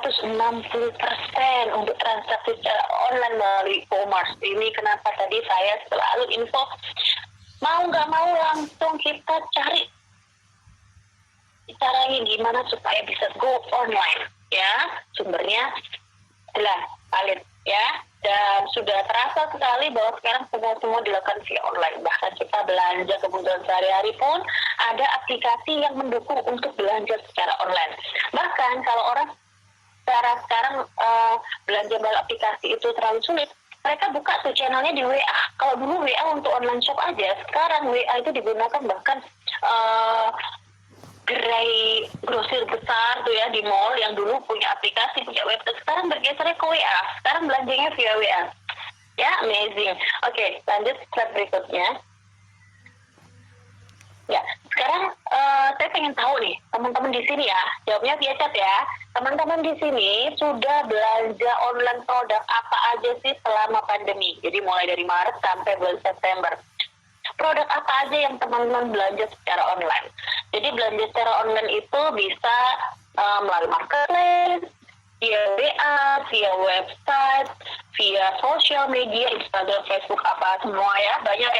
160% untuk transaksi secara online melalui e-commerce. Ini kenapa tadi saya selalu info, mau nggak mau langsung kita cari caranya gimana supaya bisa go online, ya. Sumbernya jelas, valid, ya. Dan sudah terasa sekali bahwa sekarang semua dilakukan via online. Bahkan kita belanja kebutuhan sehari-hari pun ada aplikasi yang mendukung untuk belanja secara online. Bahkan kalau orang sekarang belanja melalui aplikasi itu terlalu sulit, mereka buka tuh channelnya di WA. Kalau dulu WA untuk online shop aja, sekarang WA itu digunakan bahkan gerai grosir besar tuh ya di mall yang dulu punya aplikasi, punya website, sekarang bergesernya ke WA. Sekarang belanjanya via WA. Ya, amazing. Oke, lanjut slide berikutnya. Ya, sekarang saya pengen tahu nih, teman-teman di sini ya, jawabnya via chat ya. Teman-teman di sini sudah belanja online produk apa aja sih selama pandemi? Jadi mulai dari Maret sampai bulan September. Produk apa aja yang teman-teman belanja secara online? Jadi belanja secara online itu bisa melalui marketplace, via WA, via website, via sosial media, Instagram, Facebook, apa semua ya. Banyak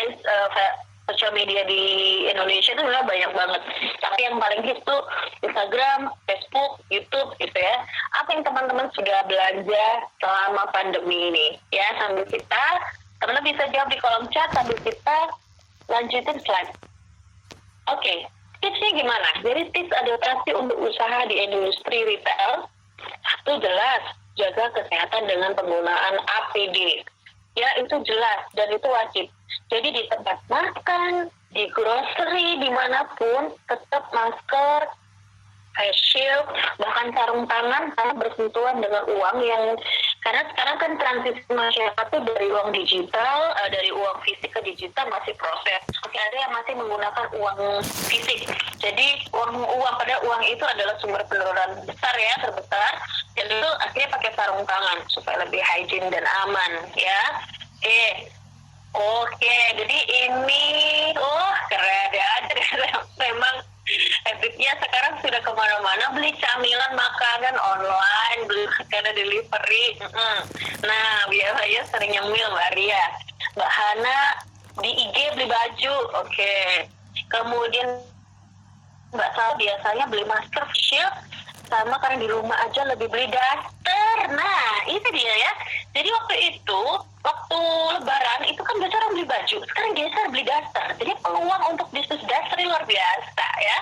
sosial media di Indonesia itu sebenarnya banyak banget. Tapi yang paling hits tuh Instagram, Facebook, YouTube gitu ya. Apa yang teman-teman sudah belanja selama pandemi ini? Ya, sambil kita, teman-teman bisa jawab di kolom chat sambil kita lanjutin slide. Oke, tipsnya gimana? Jadi tips adaptasi untuk usaha di industri retail. Satu, jelas, jaga kesehatan dengan penggunaan APD. Ya, itu jelas dan itu wajib. Jadi di tempat makan, di grocery, dimanapun, tetap masker, face shield, bahkan sarung tangan karena bersentuhan dengan uang yang, karena sekarang kan transisi masyarakat tuh dari uang digital, dari uang fisik ke digital masih proses. Oke, ada yang masih menggunakan uang fisik. Jadi pada uang itu adalah sumber penularan besar ya, terbesar. Jadi itu akhirnya pakai sarung tangan supaya lebih hygiene dan aman ya. Oke, jadi ini keren ya. Jadi memang habitnya sekarang sudah kemana-mana beli camilan, makanan online, beli makanan delivery. Nah, biasanya sering nyemil Mbak Ria. Mbak Hana di IG beli baju, oke. Kemudian Mbak Sal biasanya beli masker, shield, sama karena di rumah aja lebih beli daster. Nah, itu dia ya. Jadi waktu lebaran itu kan biasa orang beli baju, sekarang geser beli daster. Jadi peluang untuk bisnis daster luar biasa ya.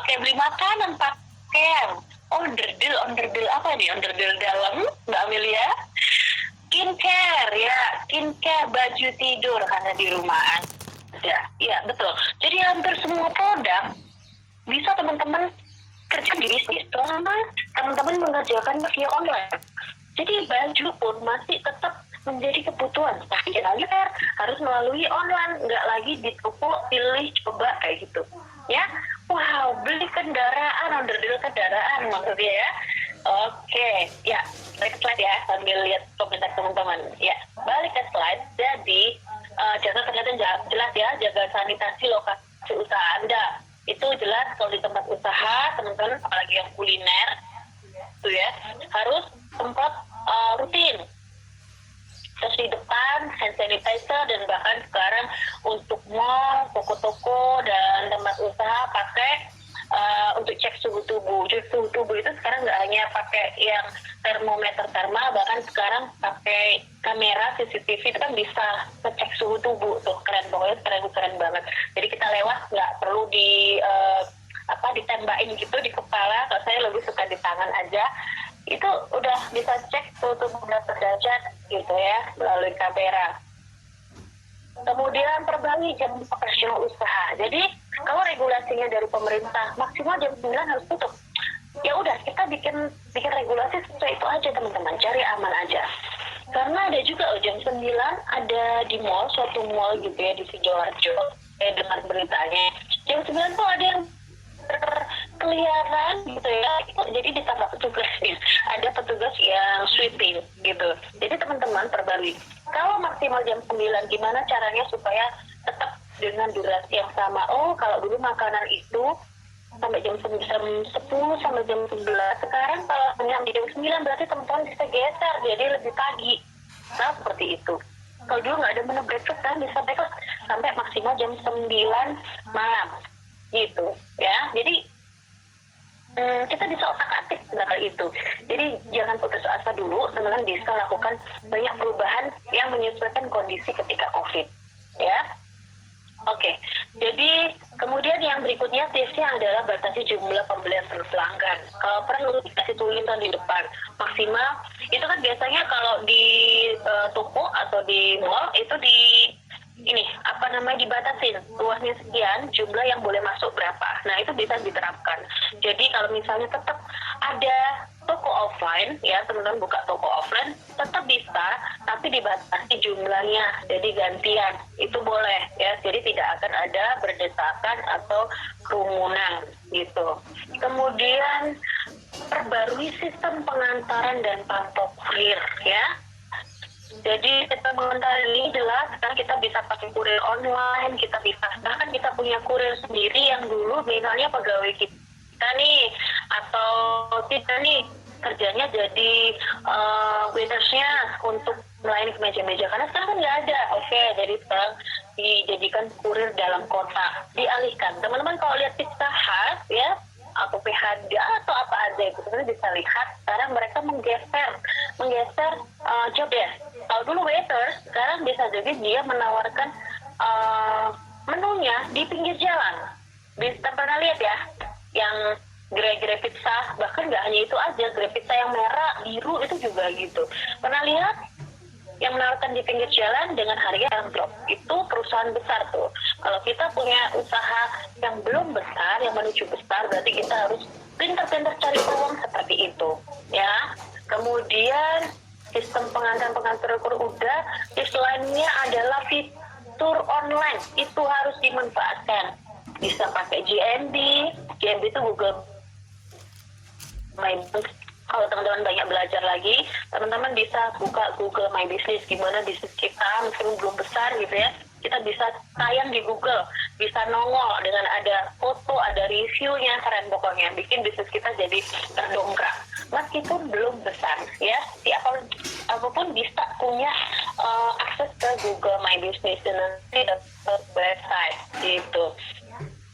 Oke, beli makanan, pakaian, onderdil apa nih? Onderdil dalam, Mbak Amelia? Skincare, baju tidur karena di rumah aja. Ya, betul. Jadi hampir semua produk bisa teman-teman kerja di bisnis selama teman-teman mengerjakan via online. Jadi baju pun masih tetap menjadi kebutuhan, tapi harus melalui online, nggak lagi di toko pilih coba kayak gitu ya. Wow, beli kendaraan, onderdil kendaraan maksudnya ya. Oke, ya balik slide ya sambil lihat komentar teman-teman ya. Balik ke slide. Jadi jaga kesehatan jelas ya, jaga sanitasi lokasi usaha Anda. Itu jelas kalau di tempat usaha teman-teman, apalagi yang kuliner tuh ya, harus sempat rutin. Terus di depan hand sanitizer, dan bahkan sekarang untuk mall, toko-toko dan tempat usaha pakai untuk cek suhu tubuh. Cek suhu tubuh itu sekarang nggak hanya pakai yang termometer thermal, bahkan sekarang pakai kamera CCTV itu kan bisa ngecek suhu tubuh tuh. Keren, pokoknya keren banget. Jadi kita lewat nggak perlu ditembakin gitu di kepala. Kalau saya lebih suka di tangan aja. Itu udah bisa cek suhu tubuh berapa derajat gitu ya melalui kamera. Kemudian perbarui jam operasional usaha. Jadi kalau regulasinya dari pemerintah maksimal jam 9 harus tutup. Ya udah, kita bikin regulasi sesuai itu aja teman-teman, cari aman aja. Karena ada juga jam 9 ada di mall, suatu mall gitu ya di Sidoarjo. Dengar beritanya. Jam 9 tuh ada yang berkeliaran gitu ya. Jadi ditambah petugasnya. Ada petugas yang sweeping gitu. Jadi teman-teman perbarui. Kalau maksimal jam 9, gimana caranya supaya tetap dengan durasi yang sama? Oh, kalau dulu makanan itu sampai jam 10 sampai jam 11. Sekarang kalau hanya jam 9 berarti teman-teman bisa geser jadi lebih pagi. Nah, seperti itu. Kalau dulu nggak ada menu breakfast kan bisa breakfast sampai maksimal jam 9 malam gitu ya. Jadi kita bisa otak-atik tentang itu. Jadi jangan putus asa dulu, teman-teman bisa lakukan banyak perubahan yang menyesuaikan kondisi ketika COVID ya. Oke, jadi kemudian yang berikutnya tipsnya adalah batasi jumlah pembelian per pelanggan. Kalau perlu dikasih tulisan di depan maksimal, itu kan biasanya kalau di toko atau di mall itu dibatasin luasnya sekian, jumlah yang boleh masuk berapa. Nah itu bisa diterapkan. Jadi kalau misalnya tetap ada toko offline, ya teman-teman buka toko offline, tetap bisa, tapi dibatasi jumlahnya, jadi gantian, itu boleh ya, jadi tidak akan ada berdesakan atau kerumunan gitu. Kemudian perbarui sistem pengantaran dan pantau kurir ya. Jadi sistem pengantaran ini jelas, sekarang kita bisa pakai kurir online, kita bisa, bahkan kita punya kurir sendiri yang dulu misalnya pegawai kita nih, atau kita nih kerjanya jadi waitersnya untuk melayani ke meja-meja, karena sekarang kan nggak ada. Oke, jadi sekarang dijadikan kurir dalam kota, dialihkan. Teman-teman kalau lihat Pizza Hut ya, atau PHD atau apa aja itu, teman-teman bisa lihat sekarang mereka menggeser job ya. Kalau dulu waiter, sekarang bisa jadi dia menawarkan menunya di pinggir jalan. Bisa pernah lihat ya, yang gerai-gerai pizza, bahkan nggak hanya itu aja, gerai pizza yang merah, biru itu juga gitu. Pernah lihat yang menawarkan di pinggir jalan dengan harga yang drop? Itu perusahaan besar tuh. Kalau kita punya usaha yang belum besar, yang menuju besar, berarti kita harus pintar-pintar cari peluang seperti itu ya. Kemudian sistem pengantar udah, tips lainnya adalah fitur online, itu harus dimanfaatkan. Bisa pakai GMB itu Google My Business. Kalau teman-teman banyak belajar lagi, teman-teman bisa buka Google My Business, gimana bisnis kita meskipun belum besar gitu ya, kita bisa tayang di Google, bisa nongol dengan ada foto, ada reviewnya, keren pokoknya, bikin bisnis kita jadi terdongkrak meskipun belum besar ya. Apapun bisa punya akses ke Google My Business dan nanti dapat website gitu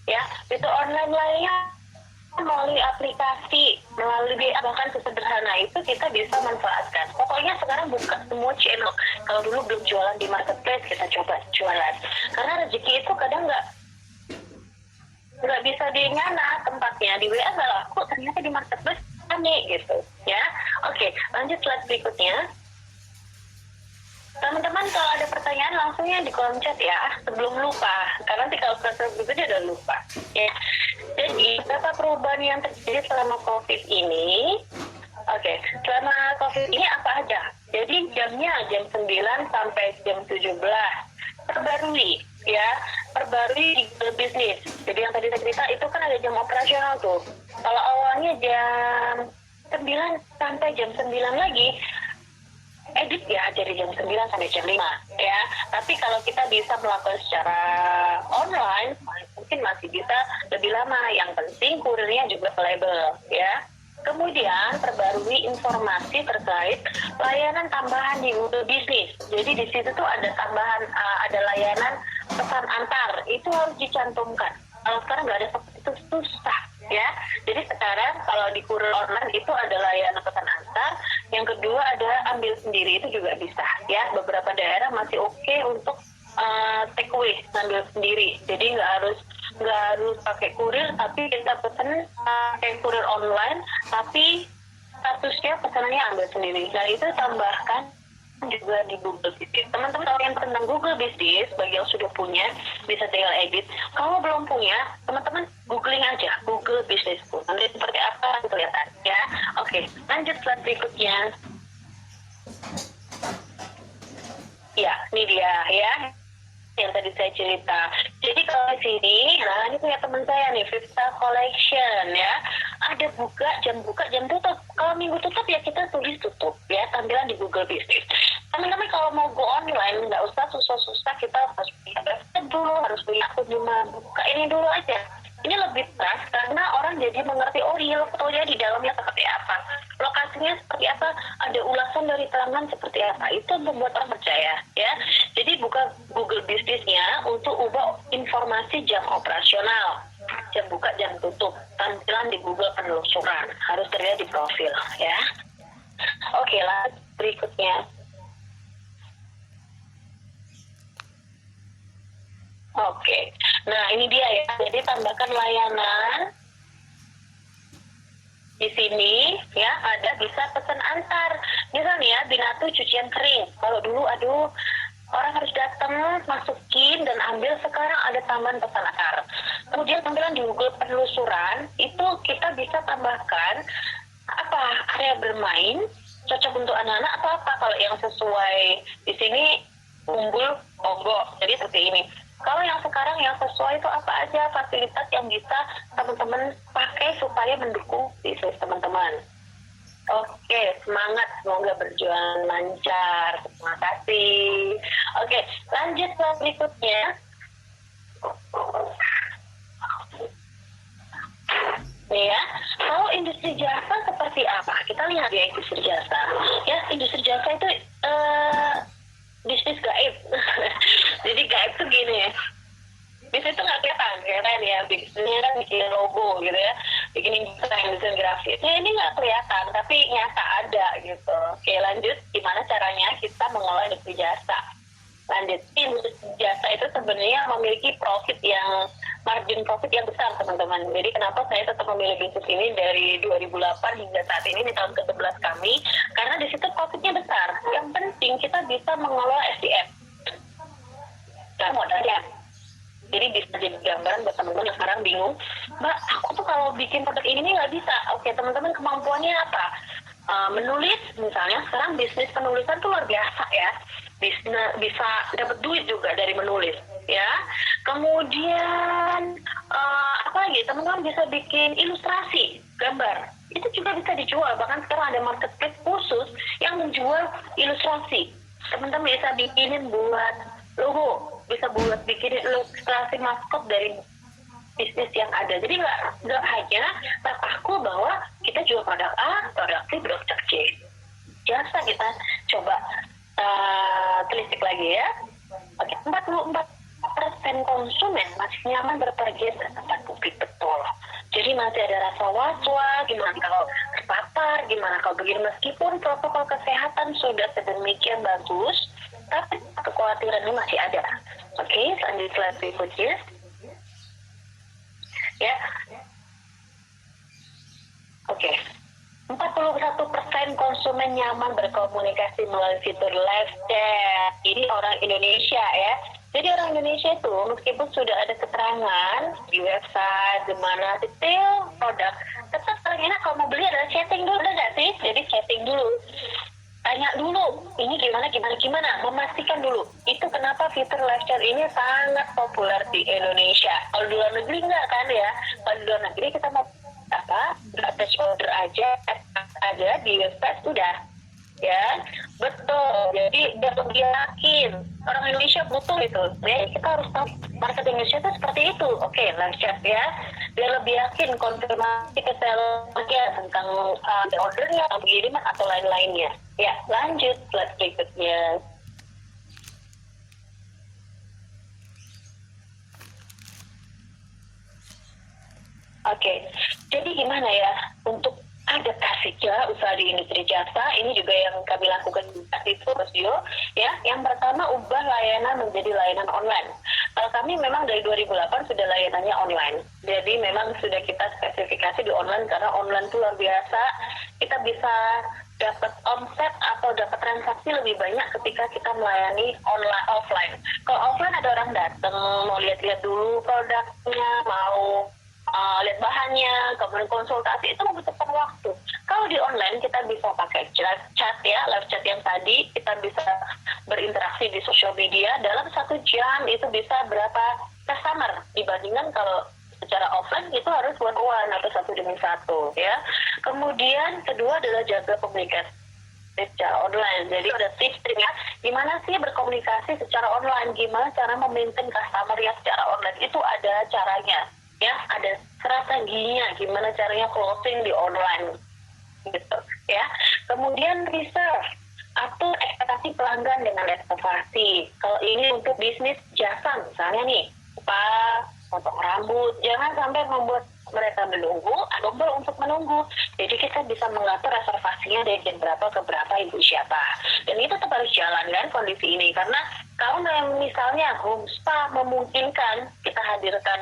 ya. Itu online lainnya melalui aplikasi, melalui bahkan sesederhana itu kita bisa manfaatkan. Pokoknya sekarang buka semua channel. Kalau dulu belum jualan di marketplace, kita coba jualan. Karena rezeki itu kadang nggak bisa di mana tempatnya, di WA nggak laku, ternyata di marketplace aneh gitu ya. Oke, lanjut slide berikutnya. Teman-teman kalau ada pertanyaan langsungnya di kolom chat ya, sebelum lupa, karena nanti kalau slide berikutnya udah lupa ya. Jadi beberapa perubahan yang terjadi selama COVID ini, selama COVID ini apa aja? Jadi jamnya jam 9 sampai jam 17 perbarui ya, perbarui di bisnis. Jadi yang tadi saya cerita itu kan ada jam operasional tuh. Kalau awalnya jam 9 sampai jam 9 lagi, edit ya dari jam 9 sampai jam 5 ya. Tapi kalau kita bisa melakukan secara online, mungkin masih bisa lebih lama. Yang penting kurirnya juga available ya. Kemudian perbarui informasi terkait layanan tambahan di Google Business. Jadi di situ tuh ada tambahan, ada layanan pesan antar, itu harus dicantumkan. Kalau sekarang nggak ada seperti itu, susah ya. Jadi sekarang kalau di kurir online itu ada layanan pesan antar. Yang kedua ada ambil sendiri, itu juga bisa ya. Beberapa daerah masih oke untuk take away, ambil sendiri. Jadi nggak harus pakai kurir, tapi kita pesan pakai kurir online, tapi statusnya pesanannya ambil sendiri. Dan itu tambahkan juga di Google Business. Teman-teman tahu yang tentang Google Business, bagi yang sudah punya bisa tinggal edit. Kalau belum punya, teman-teman googling aja Google Business. Nanti seperti apa kelihatan ya. Oke, lanjut slide berikutnya. Ya, ini dia ya yang tadi saya cerita. Jadi kalau di sini, nah ini punya teman saya nih, Vista Collection ya. Ada jam buka, jam tutup. Kalau minggu tutup ya kita tulis tutup ya, tampilan di Google Business. Teman-teman kalau mau go online, nggak usah susah-susah, kita harus punya website dulu, harus punya akun, cuma buka ini dulu aja. Ini lebih pas karena orang jadi mengerti real fotonya di dalamnya seperti apa, lokasinya seperti apa, ada ulasan dari tangan seperti apa. Itu membuat orang percaya ya. Jadi buka Google bisnisnya untuk ubah informasi jam operasional, jam buka, jam tutup, tampilan di Google penelusuran harus terlihat di profil ya. Oke lah, berikutnya. Oke, nah ini dia ya. Jadi tambahkan layanan di sini ya, ada bisa pesan antar. Misalnya ya, Binatu cucian kering. Kalau dulu aduh orang harus datang, masukin dan ambil, sekarang ada tambahan pesan antar. Kemudian tampilan di Google penelusuran itu kita bisa tambahkan apa, area bermain cocok untuk anak-anak atau apa. Kalau yang sesuai di sini Umbul Bongo, jadi seperti ini. Kalau yang sekarang yang sesuai itu apa aja fasilitas yang bisa teman-teman pakai supaya mendukung bisnis teman-teman. Oke, semangat, semoga berjuang lancar. Terima kasih. Oke, lanjut ke berikutnya. Nih ya, kalau industri jasa seperti apa? Kita lihat ya industri jasa. Ya, industri jasa itu bisnis gaib. Jadi gaib tuh gini ya. Bisnis itu nggak kelihatan ya. Bisnisnya kan bikin logo gitu ya, bikin desain grafis. Ya ini nggak kelihatan, tapi nyata ada gitu. Oke, lanjut. Gimana caranya kita mengelola industri jasa? Lanjut. Industri jasa itu sebenarnya memiliki margin profit yang besar, teman-teman. Jadi kenapa saya tetap memilih bisnis ini dari 2008 hingga saat ini di tahun ke-11 kami? Karena di situ profitnya besar. Yang penting kita bisa mengelola SDM. Kan modalnya. Jadi bisa jadi gambaran buat teman-teman yang sekarang bingung, Mbak, aku tuh kalau bikin produk ini nggak bisa. Oke, teman-teman kemampuannya apa? Menulis, misalnya sekarang bisnis penulisan tuh luar biasa ya. Bisa dapat duit juga dari menulis ya. Kemudian apa lagi, teman-teman bisa bikin ilustrasi gambar, itu juga bisa dijual. Bahkan sekarang ada marketplace khusus yang menjual ilustrasi. Teman-teman bisa bikinin buat logo, bisa buat bikinin ilustrasi maskot dari bisnis yang ada. Jadi nggak hanya terpaku bahwa kita jual produk A, produk B, produk C. Jasa kita coba telisik lagi ya. Oke, 44% konsumen masih nyaman berpergian ke tempat publik, betul. Jadi masih ada rasa was-was, gimana kalau terpapar, gimana kalau begini, meskipun protokol kesehatan sudah sedemikian bagus, tapi kekhawatiran ini masih ada. Oke, lanjut slide berikutnya. Ya. Oke. 41% konsumen nyaman berkomunikasi melalui fitur live chat. Ini orang Indonesia ya. Jadi orang Indonesia itu meskipun sudah ada keterangan di website, di mana detail produk, tetap paling enak kalau mau beli adalah chatting dulu, nggak sih? Jadi chatting dulu. Tanya dulu, ini gimana, memastikan dulu. Itu kenapa fitur live chat ini sangat populer di Indonesia. Kalau di luar negeri enggak kan ya. Kalau di luar negeri kita mau attach order aja di website sudah. Ya, betul. Jadi biar lebih yakin, orang Indonesia butuh itu. Ya, kita harus tahu market Indonesia itu seperti itu. Oke, live chat ya. Biar lebih yakin konfirmasi ke sellernya tentang ordernya, pengiriman atau lain-lainnya. Ya, lanjut slide berikutnya. Oke, jadi gimana ya untuk adaptasi usaha di industri jasa? Ini juga yang kami lakukan di Studio ya. Yang pertama, ubah layanan menjadi layanan online. Kami memang dari 2008 sudah layanannya online. Jadi memang sudah kita spesifikasi di online karena online itu luar biasa. Kita bisa dapat omset atau dapat transaksi lebih banyak ketika kita melayani offline. Kalau offline ada orang datang mau lihat-lihat dulu produknya, mau lihat bahannya, kemudian konsultasi, itu membutuhkan waktu. Kalau di online kita bisa pakai chat ya, live chat yang tadi, kita bisa berinteraksi di sosial media. Dalam 1 jam itu bisa berapa customer dibandingkan kalau secara offline itu harus one-on-one atau 1-1 ya. Kemudian kedua adalah jaga komunikasi secara online. Jadi ada tips ya, gimana sih berkomunikasi secara online, gimana cara memaintain customer yang secara online, itu ada caranya. ya ada strateginya gimana caranya closing di online gitu ya. Kemudian research, atur ekspektasi pelanggan dengan reservasi. Kalau ini untuk bisnis jasa misalnya nih, spa, potong rambut, jangan sampai membuat mereka menunggu atau untuk menunggu. Jadi kita bisa mengatur reservasinya dari jam berapa ke berapa, ibu siapa. Dan itu tetap harus jalan kan kondisi ini, karena kalau misalnya home spa memungkinkan kita hadirkan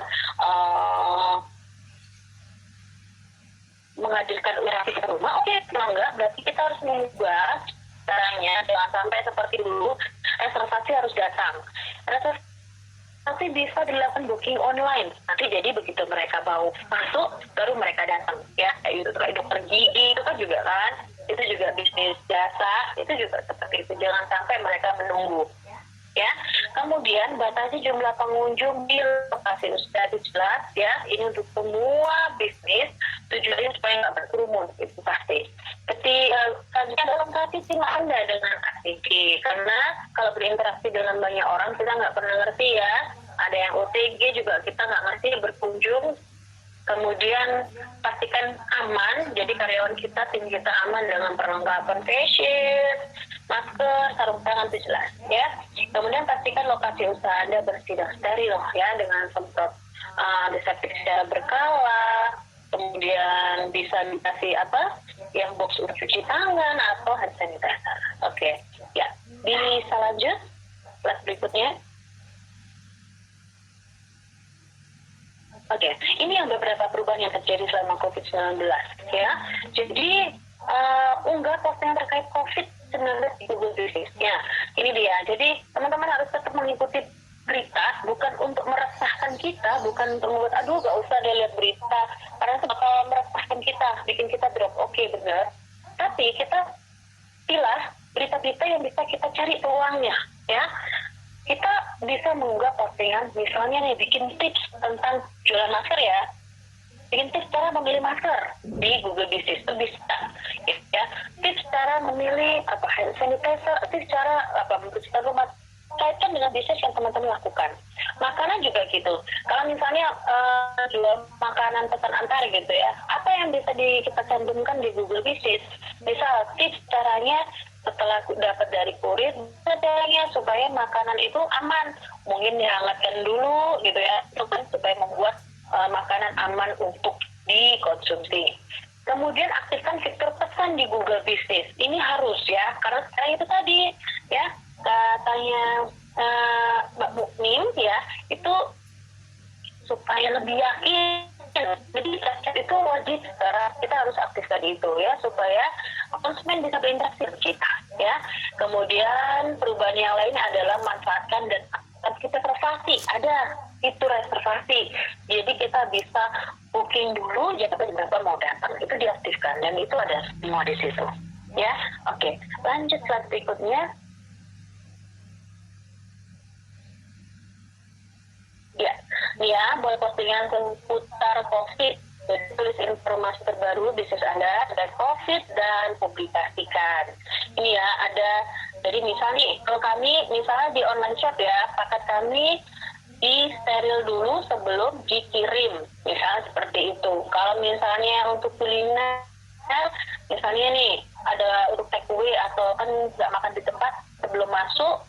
menghadirkan URP ke rumah, oke, kalau enggak berarti kita harus mengubah caranya, jangan sampai seperti dulu reservasi harus datang. Reservasi bisa dilakukan booking online, nanti jadi begitu mereka mau masuk baru mereka datang ya. Kayak gitu, kayak dokter gigi itu kan juga kan, itu juga bisnis jasa, itu juga seperti itu, jangan sampai mereka menunggu ya. Kemudian batasi jumlah pengunjung di lokasi usaha jelas ya, ini untuk semua bisnis, tujuannya supaya nggak berkerumun, itu pasti. Selanjutnya dalam kasih simak Anda dengan ACG, karena kalau berinteraksi dengan banyak orang kita nggak pernah ngerti ya, ada yang OTG juga kita nggak ngerti berkunjung. Kemudian pastikan aman, jadi karyawan kita, tim kita aman dengan perlengkapan face shield, masker, sarung tangan itu jelas ya. Kemudian pastikan lokasi usaha Anda bersih dan steril ya, dengan semprot antiseptik secara berkala. Kemudian bisa dikasih yang box untuk cuci tangan atau hand sanitizer. Oke, ya. Bisa lanjut slide berikutnya. Oke, ini yang beberapa perubahan yang terjadi selama COVID-19 ya. Jadi unggah postingan terkait COVID-19 di Google Business. Ya, ini dia. Jadi teman-teman harus tetap mengikuti berita, bukan untuk meresahkan kita, bukan untuk membuat aduh gak usah deh lihat berita, karena itu bakal meresahkan kita, bikin kita drop. Oke, benar. Tapi kita pilih berita-berita yang bisa kita cari peluangnya ya. Kita bisa mengunggah postingan, misalnya nih bikin tips tentang jualan masker ya, bikin tips cara memilih masker di Google Business itu bisa ya, tips cara memilih hand sanitizer, tips cara membersihkan rumah, kaitkan dengan bisnis yang teman-teman lakukan. Makanan juga gitu, kalau misalnya jual makanan pesan antar gitu ya, apa yang bisa kita cantumkan di Google Business, misal tips caranya setelah dapat dari kurir, caranya supaya makanan itu aman, mungkin dihangatkan dulu gitu ya, itu kan supaya membuat makanan aman untuk dikonsumsi. Kemudian aktifkan fitur pesan di Google Business, ini harus ya, karena sekarang itu tadi ya, katanya Mbak Mukmin ya, itu supaya lebih yakin. Jadi itu wajib, kita harus aktifkan itu ya, supaya konsumen bisa berinteraksi dengan kita ya. Kemudian perubahan yang lain adalah manfaatkan dan kita reservasi, ada itu reservasi, jadi kita bisa booking dulu jam berapa mau datang, itu diaktifkan dan itu ada semua di situ ya. Oke, lanjut slide berikutnya. Ya, buat postingan seputar COVID, tulis informasi terbaru bisnis Anda terkait COVID dan publikasikan. Ini ya, ada, jadi misalnya kalau kami misalnya di online shop ya, paket kami di steril dulu sebelum dikirim, misalnya seperti itu. Kalau misalnya untuk kuliner, misalnya nih ada untuk take away atau kan nggak makan di tempat sebelum masuk,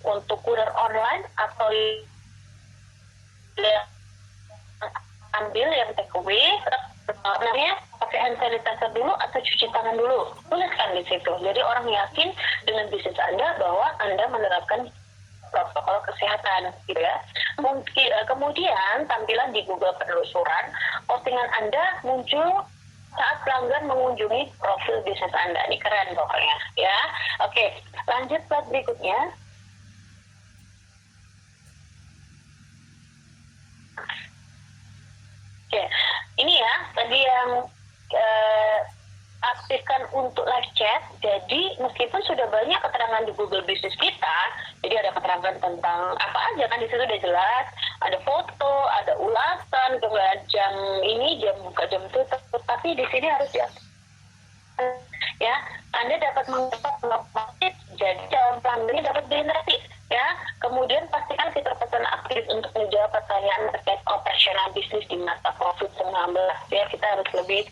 untuk kurir online atau ambil yang take away, namanya pakai hand sanitizer dulu atau cuci tangan dulu, tuliskan di situ. Jadi orang yakin dengan bisnis Anda bahwa Anda menerapkan protokol kesehatan, gitu ya. Kemudian tampilan di Google penelusuran, postingan Anda muncul saat pelanggan mengunjungi profil bisnis Anda. Ini keren pokoknya, ya. Oke, lanjut slide berikutnya. Oke, ini ya tadi yang aktifkan untuk live chat. Jadi meskipun sudah banyak keterangan di Google Business kita, jadi ada keterangan tentang apa aja kan di situ udah jelas, ada foto, ada ulasan, kemudian jam ini, jam buka, jam tutup. Tapi di sini harus ya, Anda dapat mengaktifkan, jadi calon pelanggannya dapat berinteraksi ya. Kemudian pastikan fitur pesan aktif untuk menjawab pertanyaan terkait operasional bisnis bisnis di masa COVID-19 ya, kita harus lebih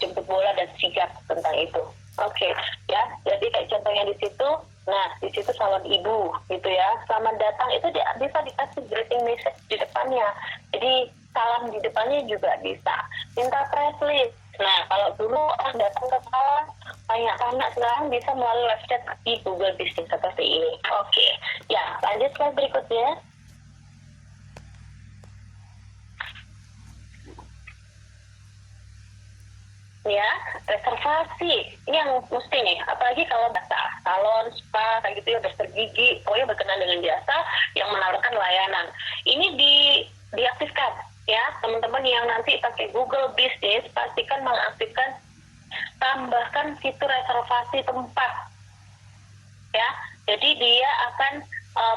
jemput bola dan sigap tentang itu. Oke, ya, jadi kayak contohnya di situ, nah di situ salon ibu gitu ya, selamat datang itu bisa dikasih greeting message di depannya, jadi salam di depannya juga bisa. Minta press list. Nah, kalau dulu orang datang ke salon tanya-tanya, sekarang bisa melalui live chat di Google Business seperti ini. Oke, ya lanjut slide berikutnya. Ya, reservasi ini yang mesti nih, apalagi kalau data salon, spa, kayak gitu ya, dokter gigi, pokoknya berkenan dengan jasa yang menawarkan layanan. Ini diaktifkan ya, teman-teman yang nanti pakai Google Business, pastikan mengaktifkan, tambahkan fitur reservasi tempat ya, jadi dia akan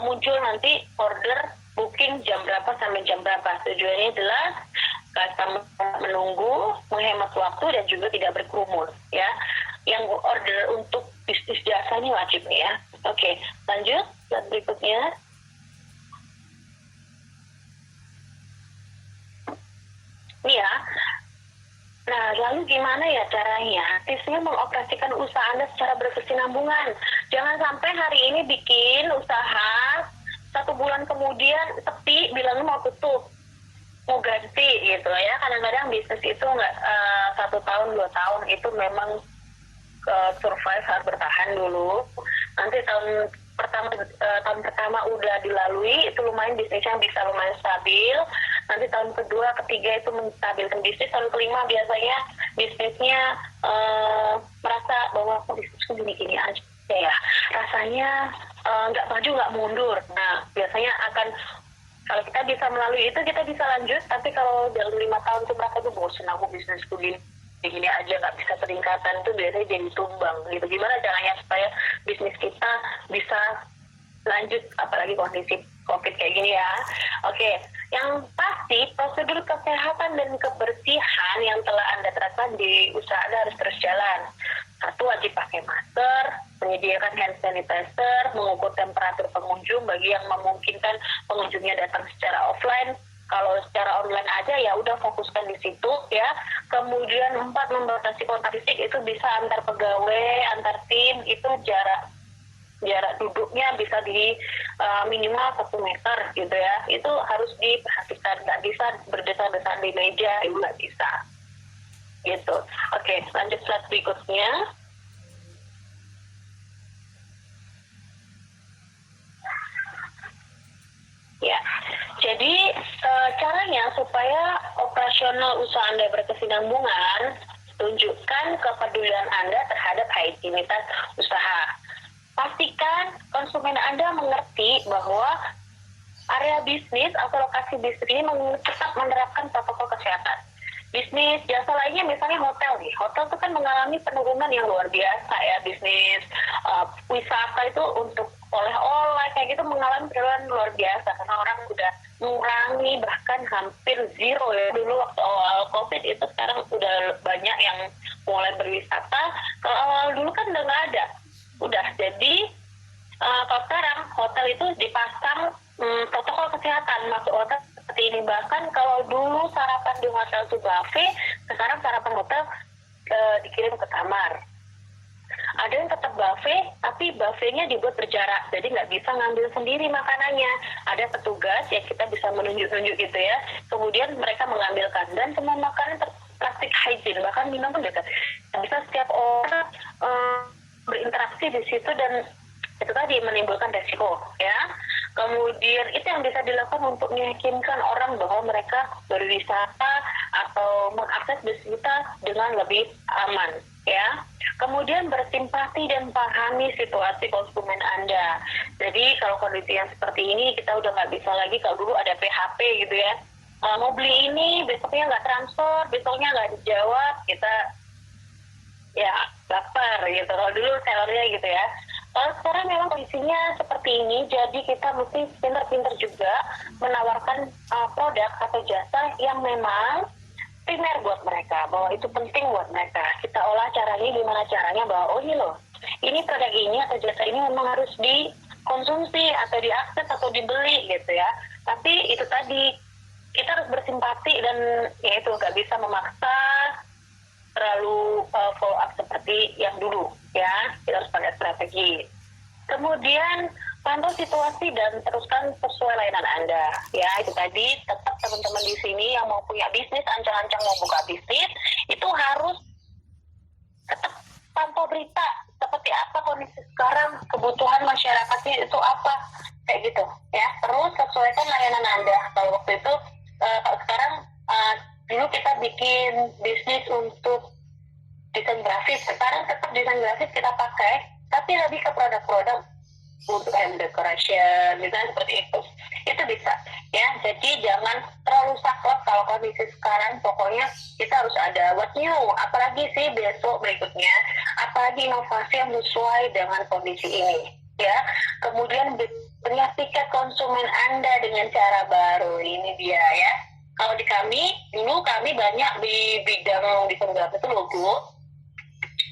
muncul nanti order booking jam berapa sampai jam berapa. Tujuannya jelas, customer menunggu, menghemat waktu dan juga tidak berkerumun ya. Yang order untuk bisnis jasa ini wajib nih ya. Oke, lanjut slide berikutnya. Ini ya. Nah, lalu gimana ya caranya? Tipsnya mengoperasikan usaha Anda secara berkesinambungan. Jangan sampai hari ini bikin usaha, 1 bulan kemudian sepi, bilangnya mau tutup, mau ganti gitu ya. Kadang-kadang bisnis itu nggak 1 tahun 2 tahun itu memang survive, harus bertahan dulu. Nanti tahun pertama udah dilalui, itu lumayan bisnisnya bisa lumayan stabil. Nanti tahun kedua, ketiga itu menstabilkan bisnis. Tahun kelima biasanya bisnisnya merasa bahwa bisnisku gini-gini aja ya, rasanya nggak maju nggak mundur. Nah biasanya akan, kalau kita bisa melalui itu kita bisa lanjut, tapi kalau dalam 5 tahun itu merasa tuh bosan, aku bisnisku gini aja nggak bisa peningkatan, itu biasanya jadi tumbang gitu. Gimana caranya supaya bisnis kita bisa lanjut apalagi kondisi COVID kayak gini ya. Oke, yang pasti prosedur kesehatan dan kebersihan yang telah Anda terapkan di usaha Anda harus terus jalan. 1, wajib pakai masker, menyediakan hand sanitizer, mengukur temperatur pengunjung bagi yang memungkinkan pengunjungnya datang secara offline. Kalau secara online aja ya udah fokuskan di situ ya. Kemudian 4, membatasi kontak fisik, itu bisa antar pegawai, antar tim, itu jarak duduknya bisa di minimal 1 meter gitu ya. Itu harus diperhatikan, nggak bisa berdesak-desakan di meja, itu nggak bisa gitu. Oke, lanjut slide berikutnya. Ya, jadi caranya supaya operasional usaha Anda berkesinambungan, tunjukkan kepedulian Anda terhadap higienitas usaha. Pastikan konsumen Anda mengerti bahwa area bisnis atau lokasi bisnis ini tetap menerapkan protokol kesehatan. Bisnis jasa lainnya misalnya hotel nih. Hotel itu kan mengalami penurunan yang luar biasa ya. Bisnis wisata itu untuk oleh-oleh kayak gitu mengalami penurunan luar biasa karena orang udah mengurangi, bahkan hampir zero ya. Dulu waktu awal COVID itu, sekarang udah banyak yang mulai berwisata. Kalau awal dulu kan udah nggak ada. Udah, jadi kalau sekarang hotel itu dipasang protokol kesehatan masuk hotel seperti ini. Bahkan kalau dulu sarapan di hotel itu buffet, sekarang sarapan hotel dikirim ke kamar. Ada yang tetap buffet, tapi buffetnya dibuat berjarak, jadi nggak bisa ngambil sendiri makanannya. Ada petugas yang kita bisa menunjuk-nunjuk gitu ya. Kemudian mereka mengambilkan, dan semua makanan plastik hygiene, bahkan minum pun dekat. Bisa setiap orang berinteraksi di situ, dan itu tadi menimbulkan resiko ya. Kemudian itu yang bisa dilakukan untuk meyakinkan orang bahwa mereka berwisata atau mengakses bisnis kita dengan lebih aman ya. Kemudian bersimpati dan pahami situasi konsumen Anda. Jadi kalau kondisi yang seperti ini, kita udah nggak bisa lagi, kalau dulu ada PHP gitu ya, mau beli ini besoknya nggak transfer, besoknya nggak dijawab, kita ya baper gitu. Kalau dulu sellernya gitu ya. Kalau sekarang memang kondisinya seperti ini, jadi kita mesti pintar-pintar juga menawarkan produk atau jasa yang memang primer buat mereka, bahwa itu penting buat mereka. Kita olah caranya, gimana caranya, bahwa oh ini loh, ini produk ini atau jasa ini memang harus dikonsumsi atau diakses atau dibeli gitu ya. Tapi itu tadi, kita harus bersimpati dan ya itu nggak bisa memaksa terlalu follow up seperti yang dulu ya, kita harus pakai strategi. Kemudian pantau situasi dan teruskan sesuai layanan Anda ya, itu tadi. Tetap teman-teman di sini yang mau punya bisnis, ancang-ancang mau buka bisnis, itu harus tetap pantau berita seperti apa kondisi sekarang, kebutuhan masyarakatnya itu apa, kayak gitu ya. Terus sesuaikan layanan Anda. Kalau waktu itu kalau sekarang dulu kita bikin bisnis untuk desain grafis, sekarang tetap desain grafis kita pakai, tapi lebih ke produk-produk untuk home decoration, misalnya seperti itu bisa ya. Jadi jangan terlalu saklek kalau kondisi sekarang. Pokoknya kita harus ada what new, apalagi sih besok berikutnya, apalagi inovasi yang sesuai dengan kondisi ini ya. Kemudian punya tiket konsumen Anda dengan cara baru, ini dia ya. Kalau di kami, dulu kami banyak di bidang desain grafis itu logo,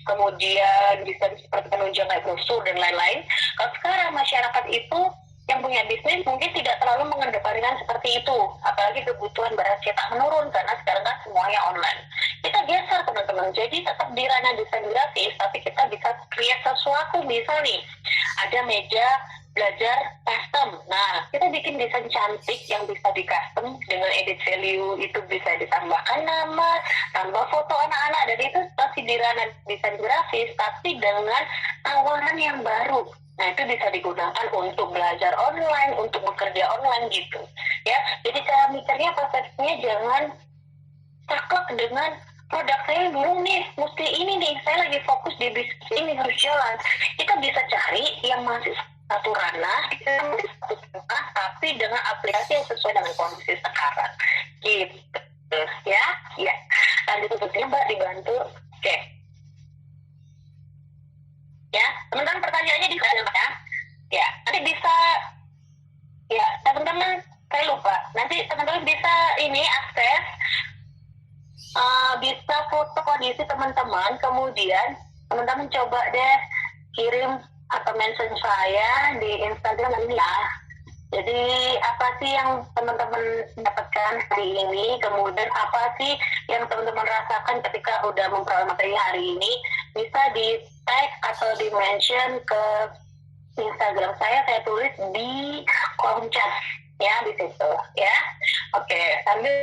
kemudian bisa seperti penunjang kayak brosur dan lain-lain. Kalau sekarang masyarakat itu yang punya bisnis mungkin tidak terlalu mengedepankan seperti itu, apalagi kebutuhan barang cetak menurun karena sekarang kan semuanya online. Kita geser teman-teman, jadi tetap di ranah desain grafis, tapi kita bisa create sesuatu. Misal nih, ada meja belajar custom. Nah, kita bikin desain cantik yang bisa di custom dengan edit value, itu bisa ditambahkan nama, tambah foto anak-anak, dan itu masih di ranah desain grafis, tapi dengan tawaran yang baru. Nah, itu bisa digunakan untuk belajar online, untuk bekerja online gitu. Ya, jadi cara mikirnya, persepsinya jangan saklek dengan produk saya belum nih, mesti ini nih, saya lagi fokus di bisnis ini, harus jalan. Kita bisa cari yang masih satu ranah, satu ranah, tapi dengan aplikasi yang sesuai dengan kondisi sekarang. Gitu. Ya. Lanjut tutupnya Mbak, dibantu. Oke. Ya, teman-teman pertanyaannya di sana ya. Ya, nanti bisa, ya teman-teman, saya lupa. Nanti teman-teman bisa ini akses, bisa foto kondisi teman-teman, kemudian teman-teman coba deh kirim atau mention saya di Instagram ini ya. Jadi apa sih yang teman-teman dapatkan hari ini, kemudian apa sih yang teman-teman rasakan ketika udah memperoleh materi hari ini, bisa di tag atau di mention ke Instagram saya tulis di kolom chat ya, di situ ya. Oke, sambil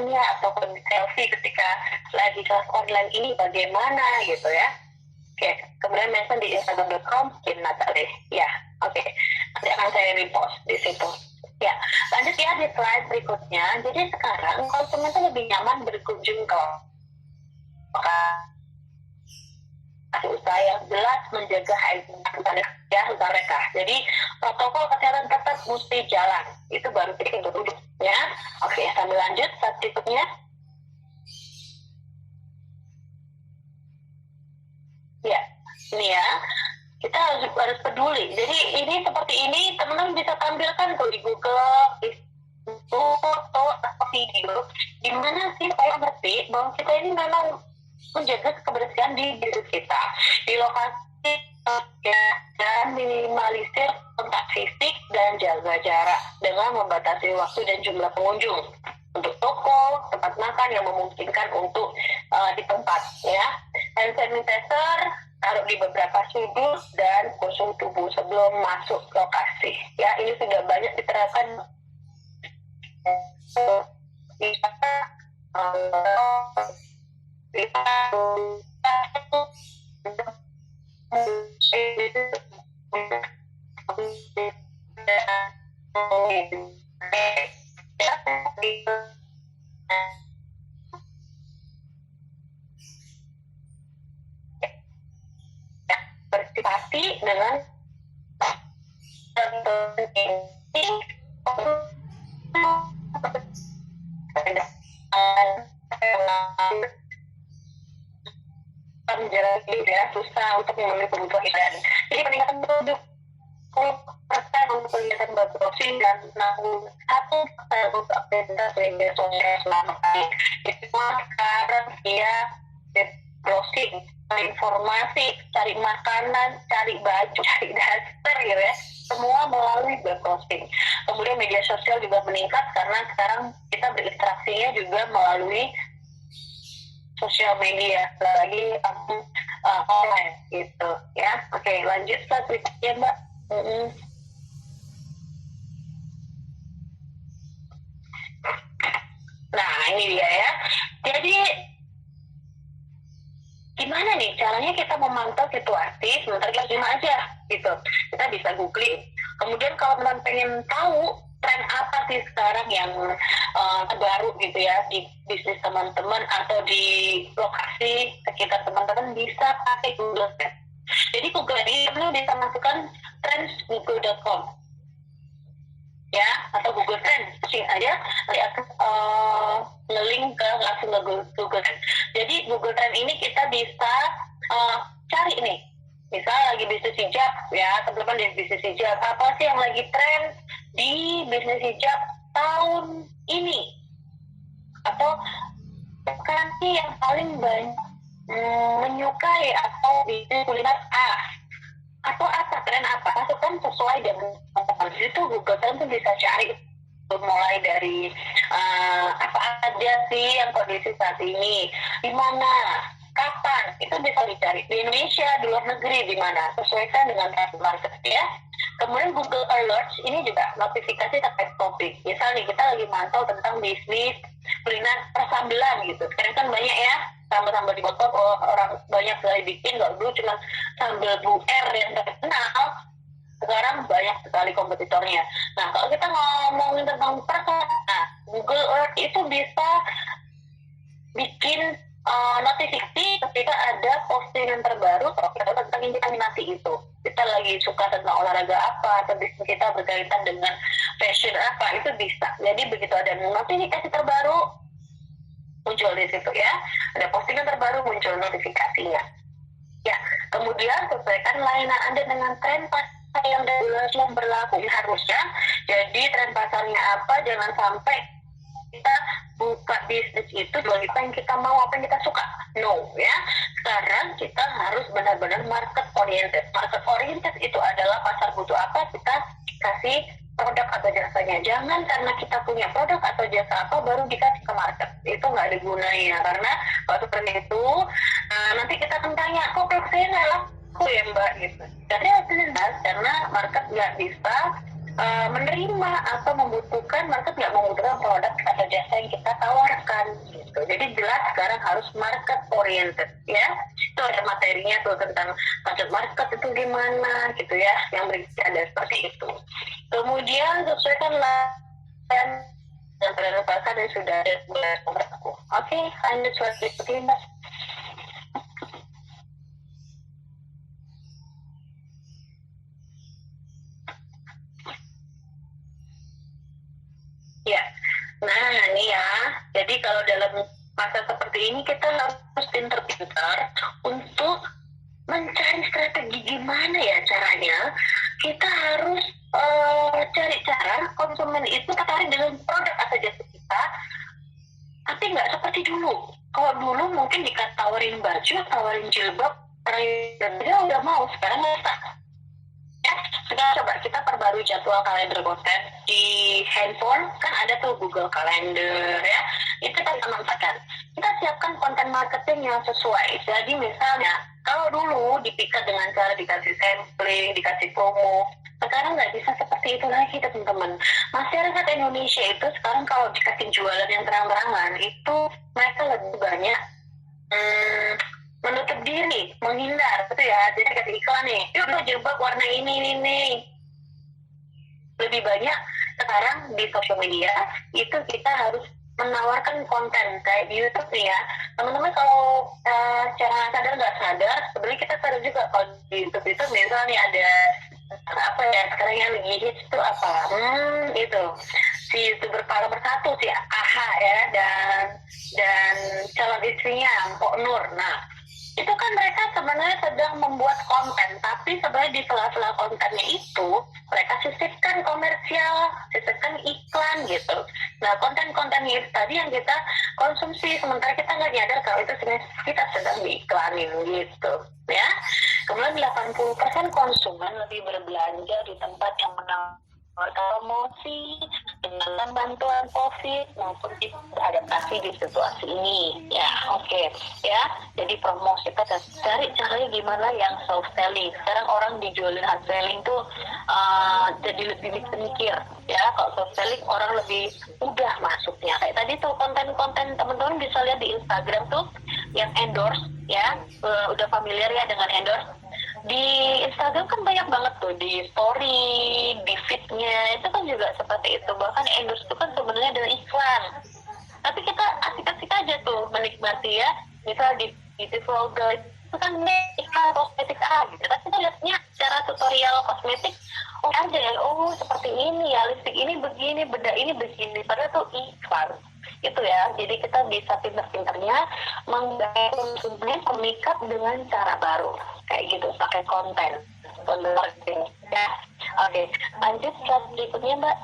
ya, atau selfie ketika lagi kelas online ini bagaimana gitu ya. Oke, kemudian mention di instagram.com Natale. Ya, oke. Nanti akan saya repost di situ. Ya, lanjut ya di slide berikutnya. Jadi sekarang konsumen itu lebih nyaman berkunjung ke lokasi usaha yang jelas, menjaga hygiene ya mereka. Jadi protokol kesehatan tetap mesti jalan. Itu baru kita duduk ya. Oke, sambil lanjut slide berikutnya. Ya, ini ya, kita harus peduli. Jadi ini seperti ini, teman-teman bisa tampilkan tuh di Google, di foto atau video, di mana sih saya ngerti bahwa kita ini memang menjaga kebersihan di diri kita, di lokasi dan minimalisir kontak fisik dan jaga jarak dengan membatasi waktu dan jumlah pengunjung. Untuk toko, tempat makan yang memungkinkan untuk di tempat ya. Hand sanitizer taruh di beberapa sudut dan kosong tubuh sebelum masuk lokasi. Ya, ini sudah banyak diterapkan berpartisipasi dengan menjalani ya, susah untuk memenuhi kebutuhan dan jadi peningkatan produk 10% untuk kegiatan browsing dan 61% untuk aktivitas media sosial selama hari. Itu sekarang dia browsing, cari informasi, cari makanan, cari baju, cari daster gitu ya. semua melalui web posting. Kemudian media sosial juga meningkat karena sekarang kita berinteraksinya juga melalui sosial media, lagi online gitu ya. Oke, lanjut slide berikutnya Mbak. Nah ini dia ya. Jadi gimana nih caranya kita memantau situasi sementara kita cuma aja gitu. Kita bisa googling. Kemudian kalau teman pengen tahu tren apa sih sekarang yang terbaru gitu ya di bisnis teman-teman atau di lokasi sekitar teman-teman, bisa pakai Google Trends. Jadi Google ini bisa masukkan trends.google.com ya, atau Google Trends, searching aja nanti akan nge-link ke langsung ke Google Trends. Jadi Google Trends ini kita bisa cari nih, misal lagi bisnis hijab ya, teman-teman di bisnis hijab, apa sih yang lagi tren di bisnis hijab tahun ini, atau sekarang sih yang paling banyak menyukai atau bisnis kuliner A, atau apa tren apa, masukkan sesuai dengan teman-teman. Itu Google Trends tuh bisa cari mulai dari apa aja sih yang kondisi saat ini, di mana, kapan, itu bisa dicari di Indonesia, di luar negeri, di mana, sesuaikan dengan market ya. Kemudian Google Alerts ini juga notifikasi terkait topik. Misalnya kita lagi mantau tentang bisnis kuliner persambelan gitu. Sekarang kan banyak ya sambal-sambal di botol, orang banyak sekali bikin, nggak dulu cuma sambal Bu R yang terkenal, sekarang banyak sekali kompetitornya. Nah kalau kita ngomongin tentang nah Google Earth itu bisa bikin notifikasi ketika ada postingan terbaru tentang yang kita minati itu. Kita lagi suka tentang olahraga apa, atau bisnis kita berkaitan dengan fashion apa, itu bisa. Jadi begitu ada notifikasi terbaru, muncul di situ ya. Ada postingan terbaru, muncul notifikasinya. Ya, kemudian sesuaikan layanan Anda dengan tren pasar yang belum berlaku harusnya. Jadi tren pasarnya apa, jangan sampai kita buka bisnis itu bagi apa yang kita mau, apa yang kita suka. No ya. Sekarang kita harus benar-benar market oriented. Market oriented itu adalah pasar butuh apa, kita kasih produk atau jasanya. Jangan karena kita punya produk atau jasa apa baru dikasih ke market. Itu nggak ada gunanya, karena kalau seperti itu nanti kita akan tanya, kok produk saya nggak laku ya Mbak gitu. Jadi jelas karena market nggak bisa menerima atau membutuhkan, market nggak membutuhkan produk atau jasa yang kita tawarkan gitu. Jadi jelas sekarang harus market oriented ya. Itu ada materinya tuh tentang target market itu gimana gitu ya, yang ada seperti itu. Kemudian sesuaikan dan tren pasar yang sudah ada berlaku. Oke, lanjut slide berikutnya Mas. Ya, nah ini ya, jadi kalau dalam masa seperti ini kita harus pintar-pintar untuk mencari strategi gimana ya caranya. Kita harus cari cara konsumen itu tertarik dengan produk atau jasa kita, tapi nggak seperti dulu. Kalau dulu mungkin tawarin baju, tawarin jilbab, dan dia udah mau, sekarang nggak. Ya, sekarang coba kita perbarui jadwal kalender konten di handphone, kan ada tuh Google Calendar ya, itu kita manfaatkan. Kita siapkan konten marketing yang sesuai. Jadi misalnya kalau dulu dipikat dengan cara dikasih sampling, dikasih promo, sekarang nggak bisa seperti itu lagi teman-teman. Masyarakat Indonesia itu sekarang kalau dikasih jualan yang terang-terangan itu mereka lebih banyak menutup diri, menghindar, gitu ya. Jadi kasih iklan nih, yuk jilbab warna ini. Lebih banyak sekarang di sosial media itu kita harus menawarkan konten kayak di YouTube nih ya. Teman-teman kalau secara sadar nggak sadar, sebenarnya kita sadar juga kalau di YouTube itu misalnya ada apa ya sekarang yang lagi hits itu apa? Itu si YouTuber nomor 1 si AHA ya, dan calon istrinya Mpok Nur. Nah, itu kan mereka sebenarnya sedang membuat konten, tapi sebenarnya di sela-sela kontennya itu mereka sisipkan komersial, sisipkan iklan gitu. Nah, konten-konten itu tadi yang kita konsumsi, sementara kita nggak nyadar kalau itu sebenarnya kita sedang diiklanin gitu ya. Kemudian 80% konsumen lebih berbelanja di tempat yang menawarkan promosi dengan bantuan COVID maupun adaptasi di situasi ini. Ya, oke. Ya, jadi promosi kita cari cara gimana yang soft selling. Sekarang orang dijualin hard selling tuh jadi lebih mikir. Ya, kalau soft selling orang lebih mudah masuknya. Kayak tadi tuh konten-konten teman-teman bisa lihat di Instagram tuh yang endorse ya, udah familiar ya dengan endorse. Di Instagram kan banyak banget tuh, di story, di feed-nya itu kan juga seperti itu. Bahkan endorse itu kan sebenarnya adalah iklan, tapi kita asik-asik aja tuh menikmati ya. Misal di beauty vlogger itu kan iklan kosmetik gitu, tapi kita lihatnya secara tutorial kosmetik aja ya, oh seperti ini ya, lipstick ini begini, bedak ini begini, padahal tuh iklan itu ya. Jadi kita bisa pinter-pinternya menggait konsumen, memikat dengan cara baru kayak gitu, pakai konten marketing ya. Oke, lanjut slide berikutnya Mbak.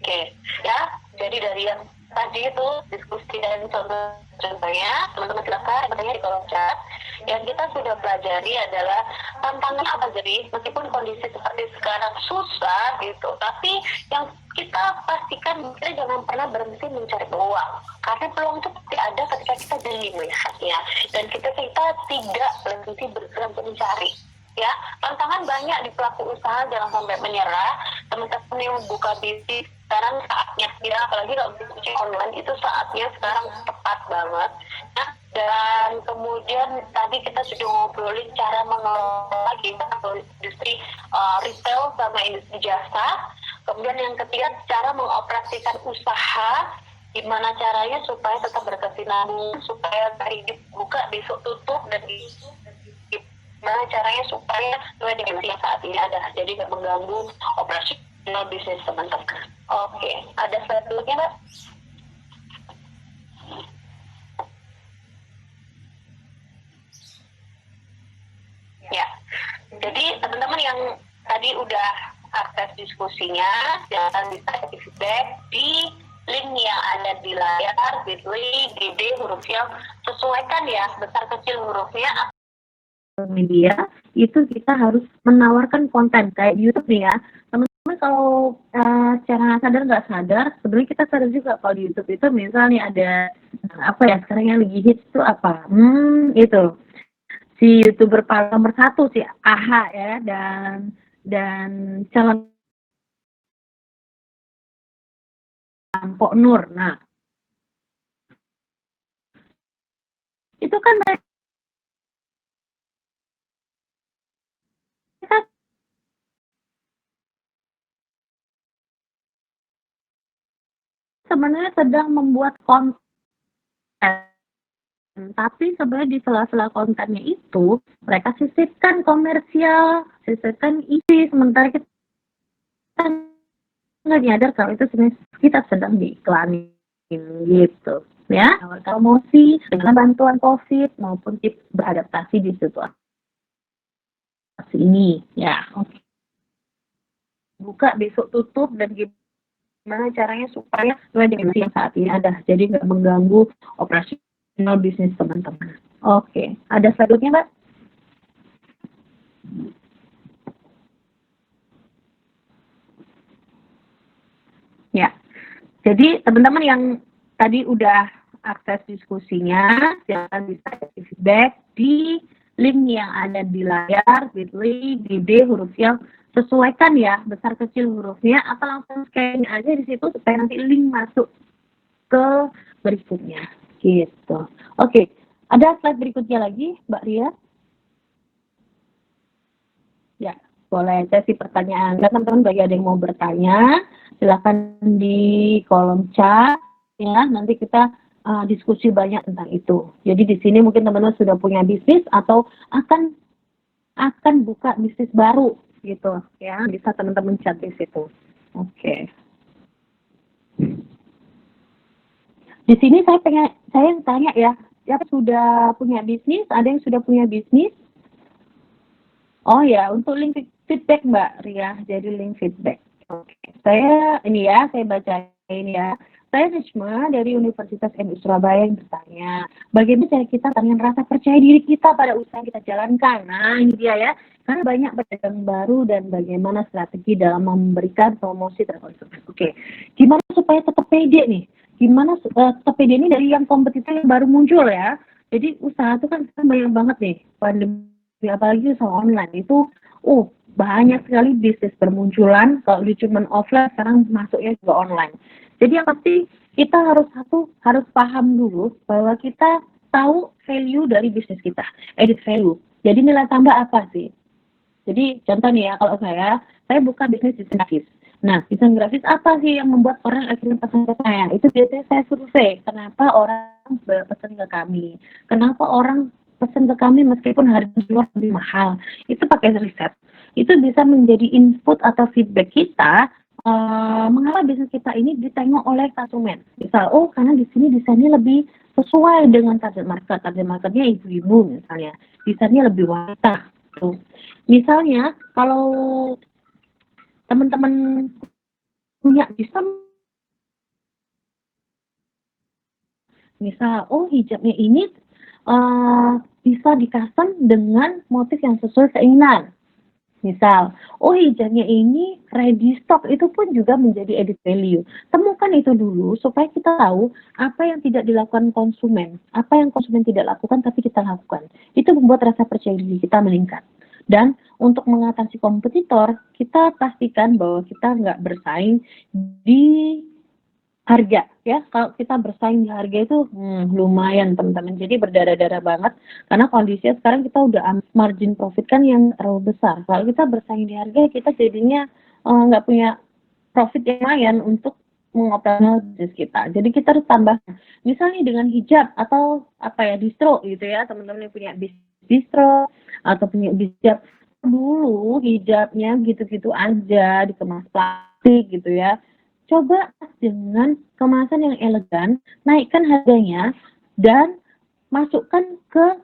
Oke ya, jadi dari yang tadi itu diskusi dan contohnya, teman-teman silakan bertanya di kolom chat. Yang kita sudah pelajari adalah tantangan apa, jadi meskipun kondisi seperti sekarang susah gitu, tapi yang kita pastikan kita jangan pernah berhenti mencari peluang, karena peluang itu pasti ada ketika kita jeli melihatnya, dan kita tidak berhenti bergerak untuk mencari. Ya, tantangan banyak di pelaku usaha, jangan sampai menyerah. Teman-teman yang buka bisnis sekarang saatnya ya, apalagi kalau bisnis online itu saatnya sekarang tepat banget ya. Dan kemudian tadi kita sudah ngobrolin cara mengelola industri retail sama industri jasa. Kemudian yang ketiga, cara mengoperasikan usaha, gimana caranya supaya tetap berkesinambungan, supaya hari ini buka besok tutup, dan gimana caranya supaya sesuai dengan yang saat ini ada, jadi nggak mengganggu operasional bisnis teman-teman. Oke, ada slide berikutnya Mbak. Ya, jadi teman-teman yang tadi udah akses diskusinya, silahkan bisa feedback di link yang ada di layar, bit.ly, GD, huruf yang sesuaikan ya, besar kecil hurufnya. Media itu kita harus menawarkan konten kayak YouTube nih ya teman-teman. Kalau secara sadar nggak sadar, sebenarnya kita sadar juga kalau di YouTube itu misalnya ada apa ya sekarang yang lagi hits itu apa, itu si YouTuber nomor 1 si AHA ya, dan calon Mpok Nur. Nah itu kan mereka sebenarnya sedang membuat konten, tapi sebenarnya di sela-sela kontennya itu mereka sisipkan komersial, sisipkan isi, sementara kita nggak nyadar kalau itu sebenarnya kita sedang diiklanin gitu ya. Promosi dengan bantuan COVID maupun tips beradaptasi di situasi ini ya. Oke. Buka besok tutup, dan gimana caranya supaya sesuai dengan yang saat ini ada, jadi nggak mengganggu operasional bisnis teman-teman. Oke, ada selanjutnya Mbak. Ya, jadi teman-teman yang tadi udah akses diskusinya, silahkan bisa feedback di link yang ada di layar, bit.ly, GD, huruf yang sesuaikan ya, besar kecil hurufnya, atau langsung scan aja di situ supaya nanti link masuk ke berikutnya gitu. Oke, ada slide berikutnya lagi Mbak Ria? Ya, boleh sesi pertanyaan. Teman-teman bagi ada yang mau bertanya, silakan di kolom chat ya, nanti kita diskusi banyak tentang itu. Jadi di sini mungkin teman-teman sudah punya bisnis atau akan buka bisnis baru gitu ya, bisa teman-teman chat di situ. Oke. Di sini saya tanya ya, siapa sudah punya bisnis? Ada yang sudah punya bisnis? Oh ya, untuk link feedback Mbak Ria, jadi link feedback. Oke, saya baca ini ya. Saya Najma dari Universitas MI Surabaya yang bertanya, bagaimana cara kita dengan rasa percaya diri kita pada usaha yang kita jalankan? Nah, ini dia ya. Karena banyak pedagang baru dan bagaimana strategi dalam memberikan promosi terhadap konsumen. Oke, gimana supaya tetap pede nih? Gimana tetap pede ini dari yang kompetitor yang baru muncul ya? Jadi usaha itu kan banyak banget nih, pandemi apalagi usaha online itu, banyak sekali bisnis bermunculan. Kalau di cuman offline, sekarang masuknya juga online. Jadi yang pasti kita harus paham dulu bahwa kita tahu value dari bisnis kita, added value. Jadi nilai tambah apa sih? Jadi contoh nih ya, kalau saya buka bisnis desain grafis. Nah, desain grafis apa sih yang membuat orang akhirnya pesan ke saya? Itu biasanya saya survei. Kenapa orang pesan ke kami? Kenapa orang pesan ke kami meskipun harga jual lebih mahal? Itu pakai riset. Itu bisa menjadi input atau feedback kita mengapa bisnis kita ini ditengok oleh konsumen. Misal, karena di sini desainnya lebih sesuai dengan target market. Target marketnya ibu-ibu misalnya. Desainnya lebih wanita. Tuh. Misalnya, kalau teman-teman punya desain, misal, hijabnya ini bisa dikasem dengan motif yang sesuai keinginan. Misal, hijabnya ini ready stock, itu pun juga menjadi added value. Temukan itu dulu supaya kita tahu apa yang tidak dilakukan konsumen, apa yang konsumen tidak lakukan tapi kita lakukan. Itu membuat rasa percaya diri kita meningkat. Dan untuk mengatasi kompetitor, kita pastikan bahwa kita nggak bersaing di harga ya. Kalau kita bersaing di harga itu lumayan teman-teman, jadi berdarah-darah banget karena kondisinya sekarang kita udah margin profit kan yang terlalu besar. Kalau kita bersaing di harga, kita jadinya nggak punya profit yang lumayan untuk mengoperasional bisnis kita. Jadi kita harus tambah misalnya dengan hijab atau distro gitu ya, teman-teman yang punya distro atau punya hijab, dulu hijabnya gitu-gitu aja dikemas plastik gitu ya. Coba dengan kemasan yang elegan, naikkan harganya, dan masukkan ke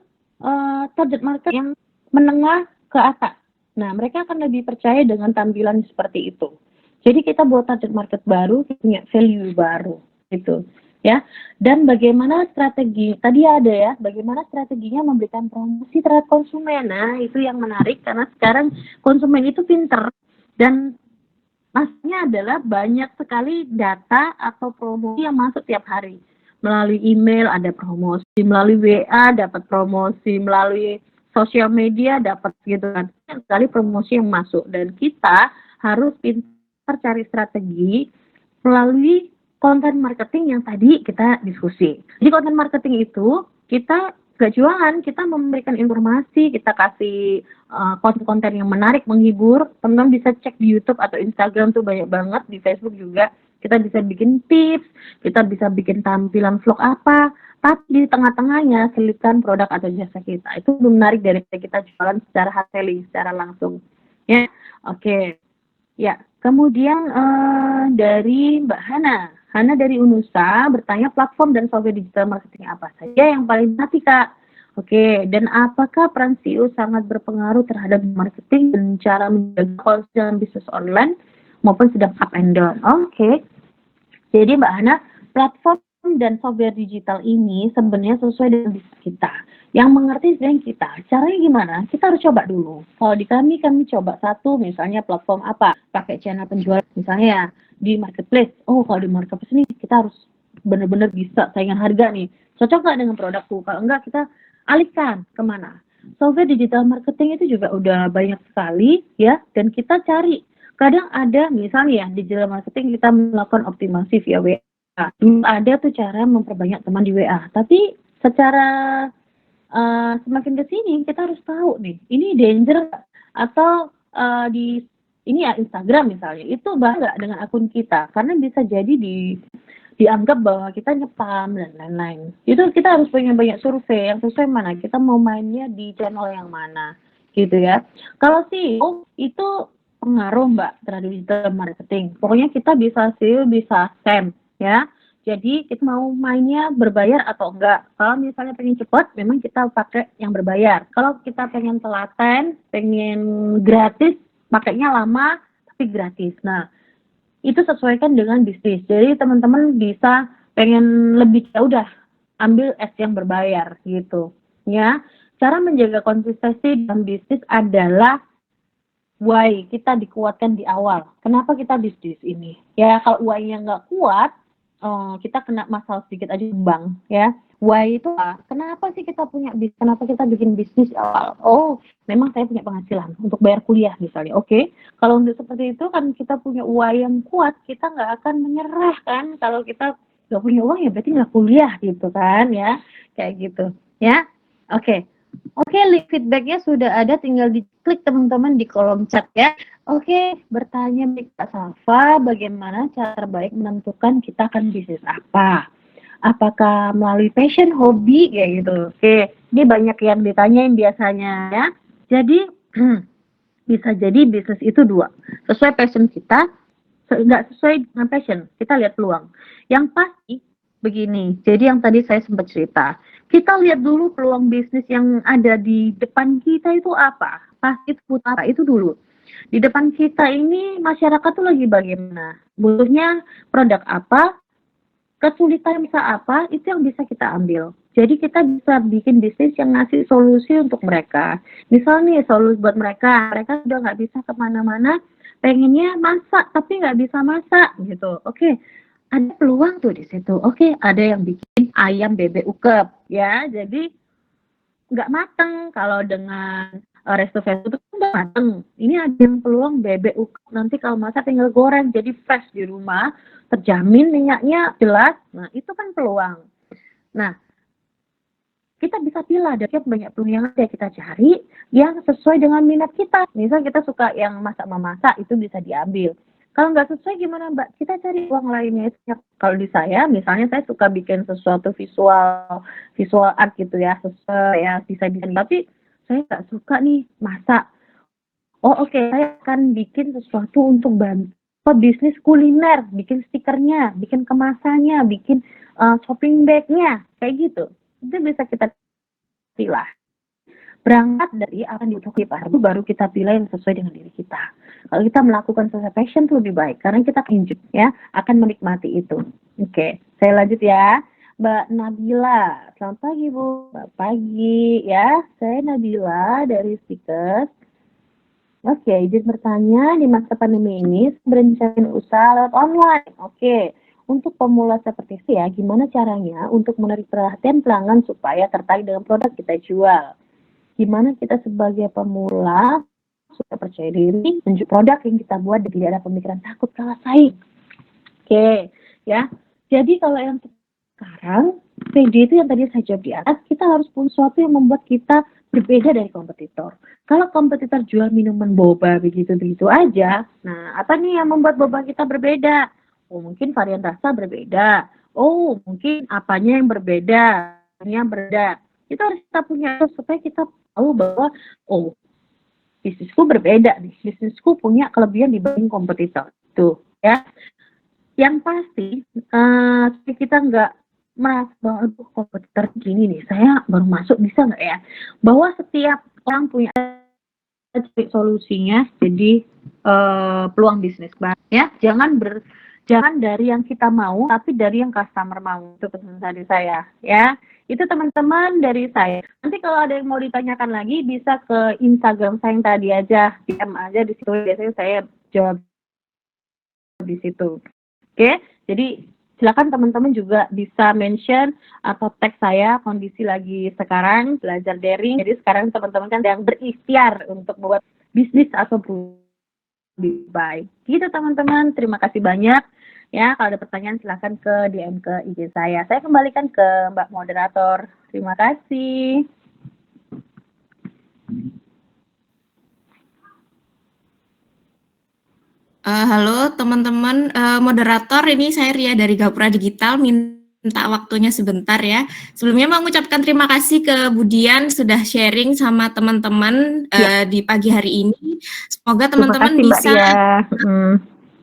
target market yang menengah ke atas. Nah, mereka akan lebih percaya dengan tampilan seperti itu. Jadi kita buat target market baru, punya value baru, gitu. Ya, dan bagaimana strategi, tadi ada ya, bagaimana strateginya memberikan promosi terhadap konsumen. Nah, itu yang menarik, karena sekarang konsumen itu pinter, dan maksudnya adalah banyak sekali data atau promosi yang masuk tiap hari. Melalui email ada promosi, melalui WA dapat promosi, melalui sosial media dapat gitu kan. Banyak sekali promosi yang masuk dan kita harus pintar cari strategi melalui konten marketing yang tadi kita diskusi. Jadi konten marketing itu kita gak jualan, kita memberikan informasi, kita kasih konten-konten yang menarik, menghibur. Teman-teman bisa cek di YouTube atau Instagram tuh banyak banget, di Facebook juga. Kita bisa bikin tips, kita bisa bikin tampilan vlog apa, tapi di tengah-tengahnya selipkan produk atau jasa kita. Itu menarik dari kita jualan secara hard selling, secara langsung. Ya, oke. Ya, kemudian dari Mbak Hana. Hana dari Unusa bertanya platform dan software digital marketing apa saja yang paling mati, Kak? Oke, dan apakah peran CEO sangat berpengaruh terhadap marketing dan cara menjaga konsisten dalam bisnis online maupun sedang up and down? Oke. Jadi Mbak Hana, platform dan software digital ini sebenarnya sesuai dengan bisnis kita. Yang mengerti sebenarnya kita. Caranya gimana? Kita harus coba dulu. Kalau di kami coba satu, misalnya platform apa? Pakai channel penjual misalnya di marketplace. Kalau di marketplace ini kita harus benar-benar bisa saingan harga nih. Cocok nggak dengan produkku? Kalau enggak, kita alihkan kemana? Software digital marketing itu juga udah banyak sekali ya, dan kita cari. Kadang ada misalnya ya, digital marketing kita melakukan optimasi via WA. Dulu ada tuh cara memperbanyak teman di WA, tapi secara semakin ke sini kita harus tahu nih, ini danger atau di ini ya Instagram misalnya, itu bahaya dengan akun kita karena bisa jadi dianggap bahwa kita nyepam dan lain-lain. Itu kita harus punya banyak survei yang sesuai mana kita mau mainnya di channel yang mana gitu ya. Kalau SEO itu pengaruh Mbak terhadap digital marketing. Pokoknya kita bisa SEO, bisa SEM ya. Jadi kita mau mainnya berbayar atau enggak. Kalau misalnya pengen cepat, memang kita pakai yang berbayar. Kalau kita pengen telaten, pengen gratis, pakainya lama tapi gratis. Nah, itu sesuaikan dengan bisnis. Jadi teman-teman bisa pengen lebih, ya udah ambil S yang berbayar gitu ya. Cara menjaga konsistensi dalam bisnis adalah why kita dikuatkan di awal. Kenapa kita bisnis ini? Ya kalau why-nya nggak kuat, kita kena masalah sedikit aja bang ya. Why itu kenapa sih kita punya bisnis? Kenapa kita bikin bisnis awal? Oh, memang saya punya penghasilan untuk bayar kuliah misalnya. Oke, kalau untuk seperti itu kan kita punya why yang kuat, kita nggak akan menyerah kan. Kalau kita nggak punya uang ya berarti nggak kuliah gitu kan ya, kayak gitu ya. Oke. Oke, link feedbacknya sudah ada, tinggal diklik teman-teman di kolom chat ya. Oke, bertanya Kak Safa, bagaimana cara terbaik menentukan kita akan bisnis apa? Apakah melalui passion, hobi, kayak gitu. Oke, ini banyak yang ditanyain biasanya ya. Jadi, bisa jadi bisnis itu dua. Sesuai passion kita, nggak sesuai dengan passion, kita lihat peluang. Yang pasti, begini, jadi yang tadi saya sempat cerita, kita lihat dulu peluang bisnis yang ada di depan kita itu apa, pasti itu butuh apa, itu dulu. Di depan kita ini masyarakat tuh lagi bagaimana, butuhnya produk apa, kesulitan bisa apa, itu yang bisa kita ambil. Jadi kita bisa bikin bisnis yang ngasih solusi untuk mereka. Misal nih solusi buat mereka udah nggak bisa kemana-mana, pengennya masak tapi nggak bisa masak gitu. Oke, ada peluang tuh di situ. Oke, ada yang bikin ayam bebek ukep ya. Jadi nggak mateng. Kalau dengan resto fast food itu udah mateng. Ini ada yang peluang bebek ukep. Nanti kalau masak tinggal goreng, jadi fresh di rumah, terjamin minyaknya jelas. Nah, itu kan peluang. Nah, kita bisa pilih dari banyak peluang yang ada, kita cari yang sesuai dengan minat kita. Misal kita suka yang masak-memasak, itu bisa diambil. Kalau nggak sesuai gimana Mbak? Kita cari uang lainnya. Kalau di saya, misalnya saya suka bikin sesuatu visual art gitu ya, sesuai ya bisa bikin. Tapi saya nggak suka nih masak. Oh oke, saya akan bikin sesuatu untuk bantu bisnis kuliner, bikin stikernya, bikin kemasannya, bikin shopping bagnya, kayak gitu. Itu bisa kita pilih. Berangkat dari apa yang dibutuhkan kita, baru kita pilih yang sesuai dengan diri kita. Kalau kita melakukan sesuai passion itu lebih baik, karena kita enjoy ya, akan menikmati itu. Oke, saya lanjut ya. Mbak Nabila, selamat pagi Bu. Selamat pagi ya, saya Nabila dari Stickers. Oke, izin bertanya, di masa pandemi ini berencana usaha lewat online. Oke, untuk pemula seperti saya, gimana caranya untuk menarik perhatian pelanggan supaya tertarik dengan produk kita jual? Gimana kita sebagai pemula supaya percaya diri menjual produk yang kita buat dan tidak ada pemikiran takut kalah saing. Oke, ya. Jadi kalau yang sekarang, PD itu yang tadi saya jawab di atas, kita harus punya sesuatu yang membuat kita berbeda dari kompetitor. Kalau kompetitor jual minuman boba begitu-begitu aja, nah apa nih yang membuat boba kita berbeda? Oh mungkin varian rasa berbeda. Oh mungkin apanya yang berbeda, yang berbeda. Itu harus kita punya supaya kita tahu bahwa oh bisnisku berbeda nih, bisnisku punya kelebihan dibanding kompetitor tuh ya. Yang pasti kita nggak merasa bahwa kompetitor gini nih, saya baru masuk bisa nggak ya, bahwa setiap orang punya solusinya. Jadi peluang bisnis ya, jangan dari yang kita mau, tapi dari yang customer mau. Itu pesan dari saya ya. Itu teman-teman dari saya. Nanti kalau ada yang mau ditanyakan lagi, bisa ke Instagram saya yang tadi aja, DM aja di situ. Biasanya saya jawab di situ. Oke, jadi silakan teman-teman juga bisa mention atau tag saya kondisi lagi sekarang belajar daring. Jadi sekarang teman-teman kan yang berikhtiar untuk membuat bisnis atau lebih baik. Gitu teman-teman, terima kasih banyak. Ya, kalau ada pertanyaan silakan ke DM ke IG saya. Saya kembalikan ke Mbak Moderator. Terima kasih. Halo teman-teman moderator, ini saya Ria dari Gapura Digital, minta waktunya sebentar ya. Sebelumnya mau mengucapkan terima kasih ke Budian sudah sharing sama teman-teman di pagi hari ini. Semoga teman-teman bisa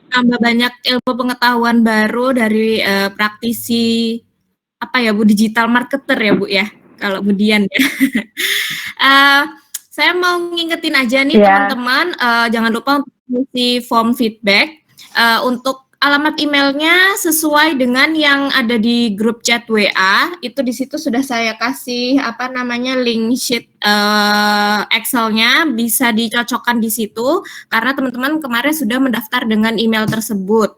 tambah banyak ilmu pengetahuan baru dari praktisi apa ya Bu, digital marketer ya Bu ya, kalau Budian ya. Saya mau ngingetin aja nih teman-teman, jangan lupa untuk isi form feedback untuk alamat emailnya sesuai dengan yang ada di grup chat WA. Itu di situ sudah saya kasih link sheet Excel-nya, bisa dicocokkan di situ karena teman-teman kemarin sudah mendaftar dengan email tersebut.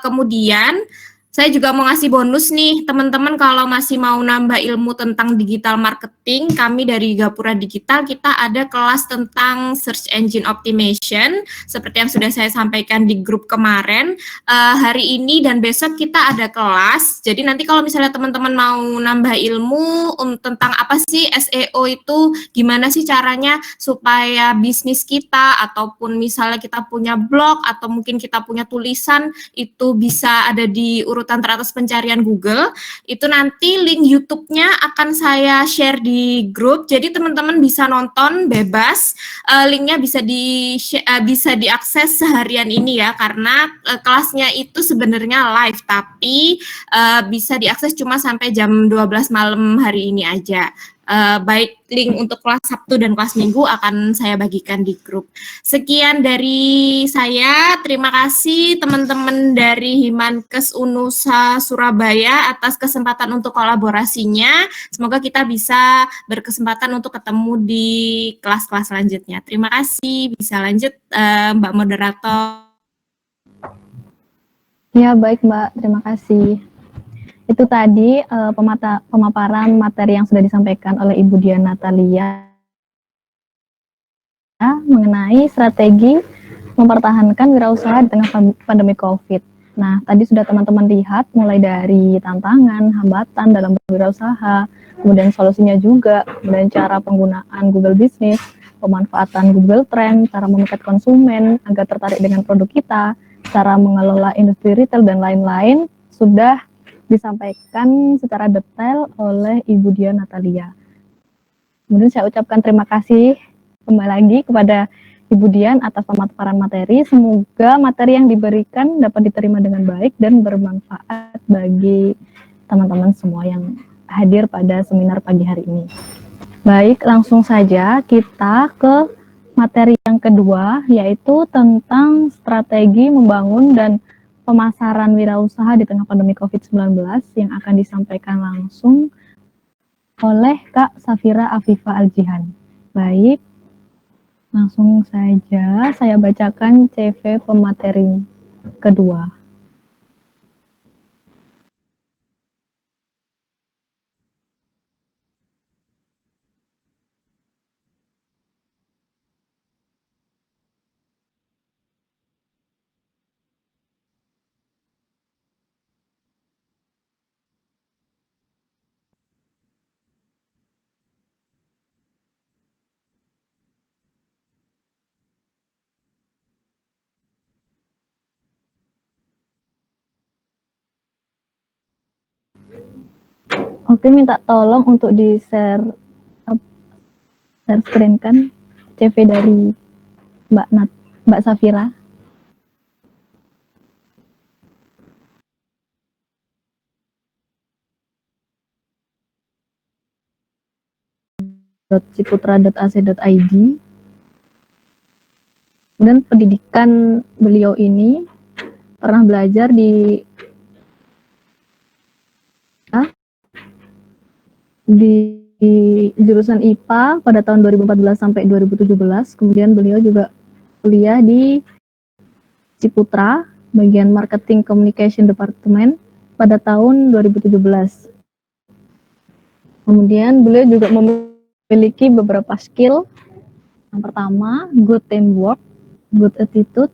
Kemudian saya juga mau ngasih bonus nih, teman-teman kalau masih mau nambah ilmu tentang digital marketing, kami dari Gapura Digital, kita ada kelas tentang search engine optimization, seperti yang sudah saya sampaikan di grup kemarin. Hari ini dan besok kita ada kelas, jadi nanti kalau misalnya teman-teman mau nambah ilmu tentang apa sih SEO itu, gimana sih caranya supaya bisnis kita, ataupun misalnya kita punya blog, atau mungkin kita punya tulisan, itu bisa ada di urutan teratas pencarian Google, itu nanti link YouTube-nya akan saya share di grup, jadi teman-teman bisa nonton bebas, linknya bisa diakses seharian ini ya, karena kelasnya itu sebenarnya live, tapi bisa diakses cuma sampai jam 12 malam hari ini aja. Baik link untuk kelas Sabtu dan kelas Minggu akan saya bagikan di grup. Sekian dari saya, terima kasih teman-teman dari Himankes Unusa Surabaya atas kesempatan untuk kolaborasinya. Semoga kita bisa berkesempatan untuk ketemu di kelas-kelas selanjutnya. Terima kasih, bisa lanjut Mbak Moderator. Ya, baik Mbak, terima kasih. Itu tadi pemaparan materi yang sudah disampaikan oleh Ibu Dian Natalia mengenai strategi mempertahankan wirausaha di tengah pandemi COVID. Nah, tadi sudah teman-teman lihat mulai dari tantangan, hambatan dalam berwirausaha, kemudian solusinya juga, kemudian cara penggunaan Google Business, pemanfaatan Google Trend, cara memikat konsumen agar tertarik dengan produk kita, cara mengelola industri retail, dan lain-lain sudah disampaikan secara detail oleh Ibu Dian Natalia. Kemudian saya ucapkan terima kasih kembali lagi kepada Ibu Dian atas pemaparan materi. Semoga materi yang diberikan dapat diterima dengan baik dan bermanfaat bagi teman-teman semua yang hadir pada seminar pagi hari ini. Baik, langsung saja kita ke materi yang kedua, yaitu tentang strategi membangun dan pemasaran wirausaha di tengah pandemi COVID-19 yang akan disampaikan langsung oleh Kak Safira Afifa Aljihan. Baik, langsung saja saya bacakan CV pemateri kedua. Oke, minta tolong untuk di-share screen kan CV dari Mbak Safira. .ciputra.ac.id. Kemudian pendidikan beliau ini pernah belajar di jurusan IPA pada tahun 2014 sampai 2017. Kemudian beliau juga kuliah di Ciputra, bagian Marketing Communication Department pada tahun 2017. Kemudian beliau juga memiliki beberapa skill. Yang pertama, good teamwork, good attitude,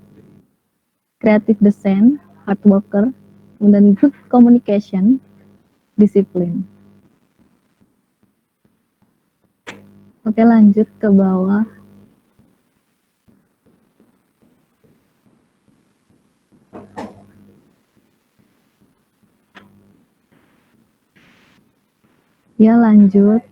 creative design, hard worker, dan good communication, disiplin. Oke, lanjut ke bawah. Ya, lanjut.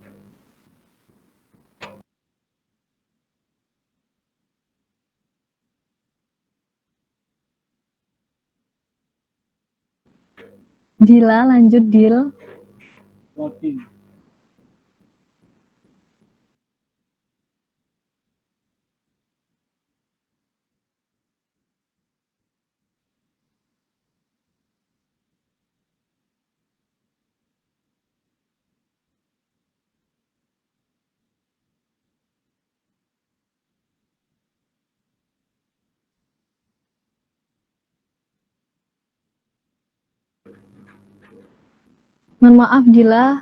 Dila, lanjut Dil. Mohon maaf Dila,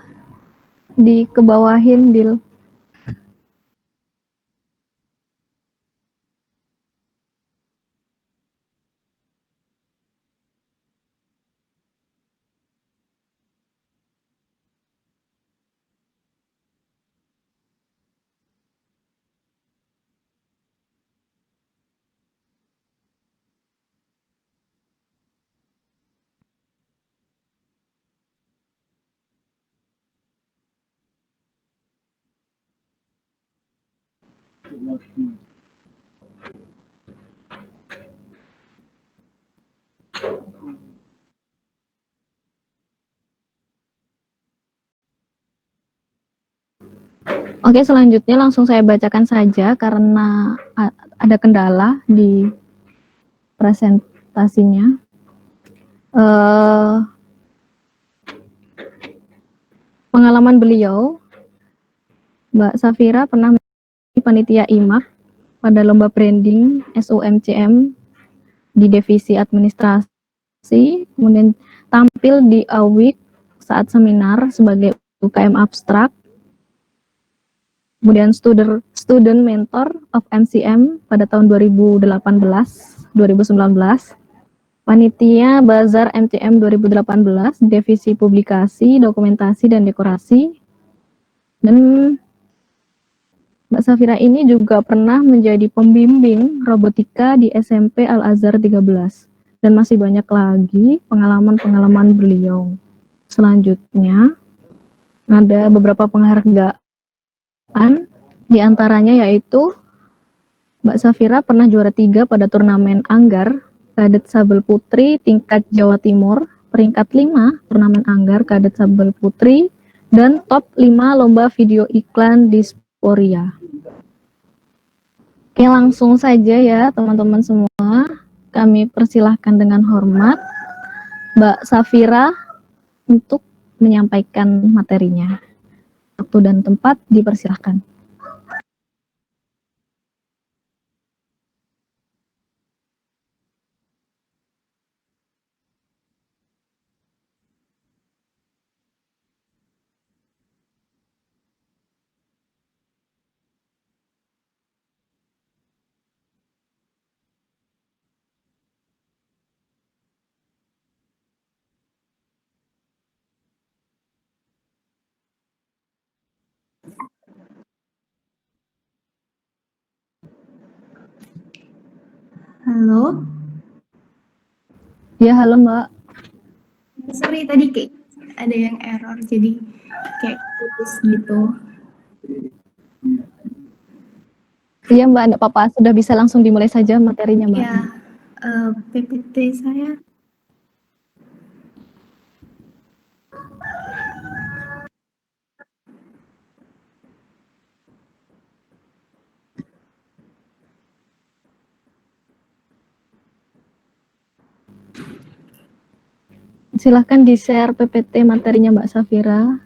dikebawahin Dil. Oke, selanjutnya langsung saya bacakan saja karena ada kendala di presentasinya. Pengalaman beliau, Mbak Safira pernah menjadi panitia IMAK pada lomba branding SUMCM di divisi administrasi, kemudian tampil di AWIK saat seminar sebagai UKM abstrak, kemudian student mentor of MCM pada tahun 2018-2019, panitia Bazar MCM 2018, divisi publikasi, dokumentasi, dan dekorasi, dan Mbak Safira ini juga pernah menjadi pembimbing robotika di SMP Al-Azhar 13, dan masih banyak lagi pengalaman-pengalaman beliau. Selanjutnya, ada beberapa penghargaan, diantaranya yaitu Mbak Safira pernah juara 3 pada turnamen Anggar, Kadet Sabel Putri tingkat Jawa Timur, peringkat 5 turnamen Anggar, Kadet Sabel Putri, dan top 5 lomba video iklan Disporia. Oke, langsung saja ya teman-teman semua, kami persilahkan dengan hormat Mbak Safira untuk menyampaikan materinya. Waktu dan tempat dipersilahkan. Halo, Ya, halo Mbak. sorry tadi kayak ada yang error, jadi kayak putus gitu. Iya Mbak, enggak apa-apa, sudah bisa langsung dimulai saja materinya Mbak. Ya, PPT saya. Silahkan di-share PPT materinya Mbak Safira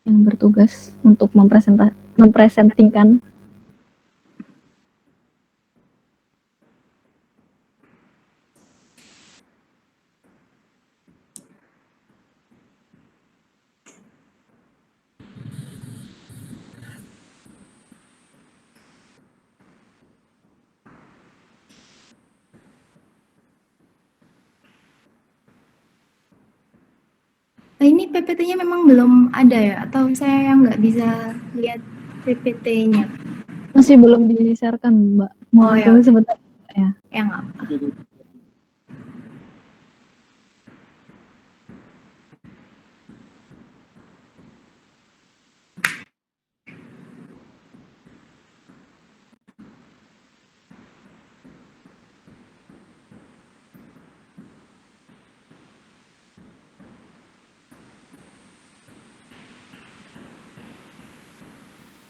yang bertugas untuk mempresentasikan. Ini PPT-nya memang belum ada ya? Atau saya yang nggak bisa lihat PPT-nya? Masih belum di-sharekan Mbak. Mohon ya, tunggu sebentar ya. Ya nggak apa.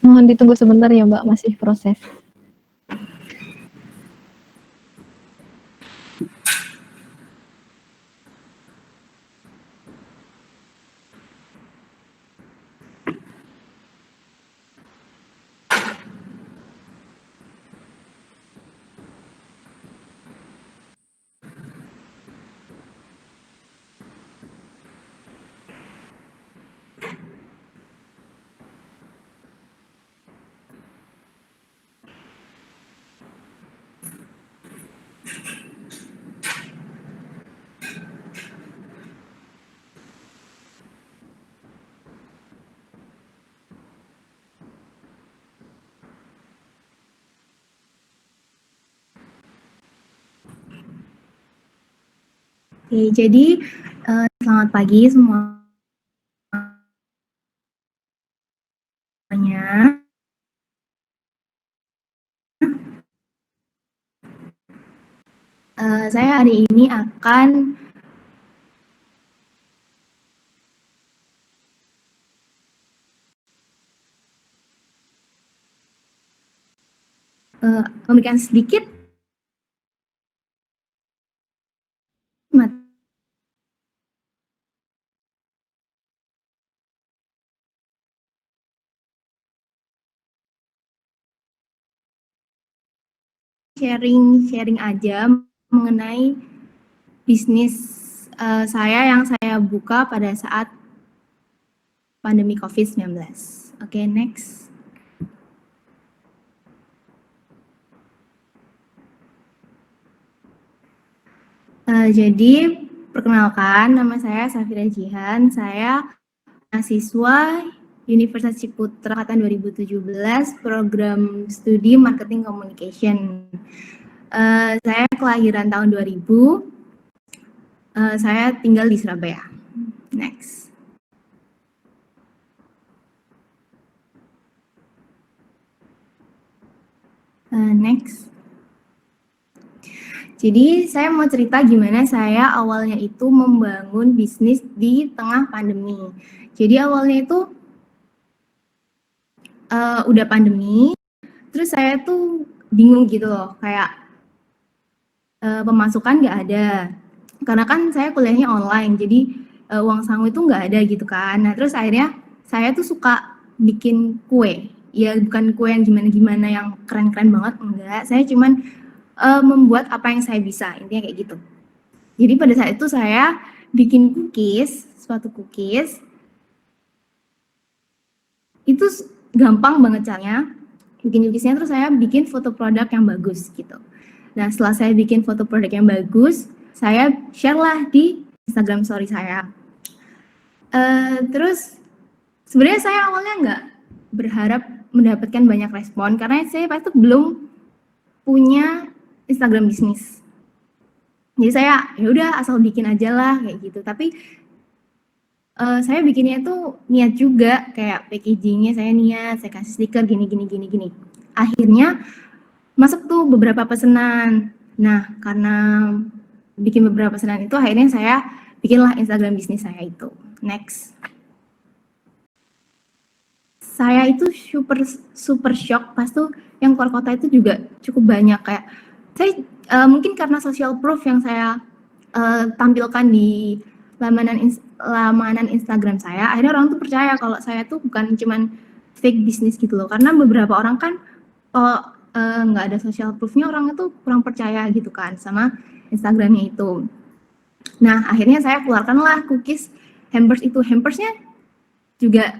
Mohon ditunggu sebentar ya Mbak, masih proses. Oke, jadi selamat pagi semuanya. Saya hari ini akan memberikan sedikit sharing aja mengenai bisnis saya yang saya buka pada saat pandemi COVID-19. Oke, next. Jadi, perkenalkan, nama saya Safira Jihan. Saya mahasiswa Universitas Ciputra angkatan 2017, program studi Marketing Communication. Saya kelahiran tahun 2000. Saya tinggal di Surabaya. Next. Next. Jadi saya mau cerita gimana saya awalnya itu membangun bisnis di tengah pandemi. Jadi awalnya itu udah pandemi, terus saya tuh bingung gitu loh, kayak pemasukan nggak ada. Karena kan saya kuliahnya online, jadi uang saku itu nggak ada gitu kan. Nah terus akhirnya saya tuh suka bikin kue. Ya bukan kue yang gimana-gimana yang keren-keren banget, enggak. Saya cuman membuat apa yang saya bisa, intinya kayak gitu. Jadi pada saat itu saya bikin cookies, suatu cookies, itu gampang banget caranya. Bikin cookiesnya terus saya bikin foto produk yang bagus gitu. Nah setelah saya bikin foto produk yang bagus, saya share lah di Instagram story saya. Terus sebenarnya saya awalnya nggak berharap mendapatkan banyak respon karena saya pasti belum punya Instagram bisnis. Jadi saya ya udah asal bikin aja lah kayak gitu. Tapi saya bikinnya itu niat juga, kayak packagingnya saya niat, saya kasih stiker gini. Akhirnya masuk tuh beberapa pesanan. Nah karena bikin beberapa pesanan itu akhirnya saya bikinlah Instagram bisnis saya itu. Next. Saya itu super shock pas tuh yang keluar kota itu juga cukup banyak, kayak saya mungkin karena social proof yang saya tampilkan di lamanan Instagram saya, akhirnya orang tuh percaya kalau saya tuh bukan cuman fake bisnis gitu loh. Karena beberapa orang kan kalau nggak ada social proofnya, orang itu kurang percaya gitu kan sama Instagramnya itu. Nah akhirnya saya keluarkanlah cookies hampers itu. Hampersnya juga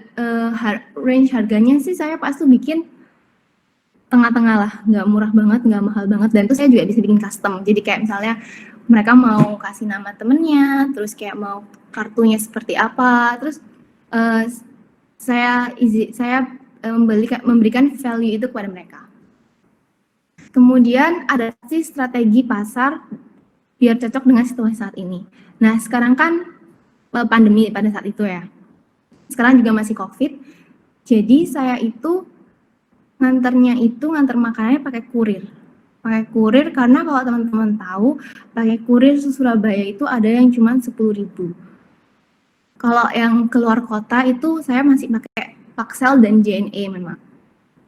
range harganya sih saya pas tuh bikin tengah-tengah lah, nggak murah banget, nggak mahal banget, dan terus saya juga bisa bikin custom. Jadi kayak misalnya mereka mau kasih nama temennya, terus kayak mau kartunya seperti apa, terus saya memberikan value itu kepada mereka. Kemudian ada sih strategi pasar biar cocok dengan situasi saat ini. Nah sekarang kan pandemi pada saat itu ya, sekarang juga masih COVID, jadi saya itu nganter makanannya pakai kurir karena kalau teman-teman tahu, pakai kurir ke Surabaya itu ada yang cuma 10.000. Kalau yang keluar kota itu saya masih pakai Paxel dan JNE memang.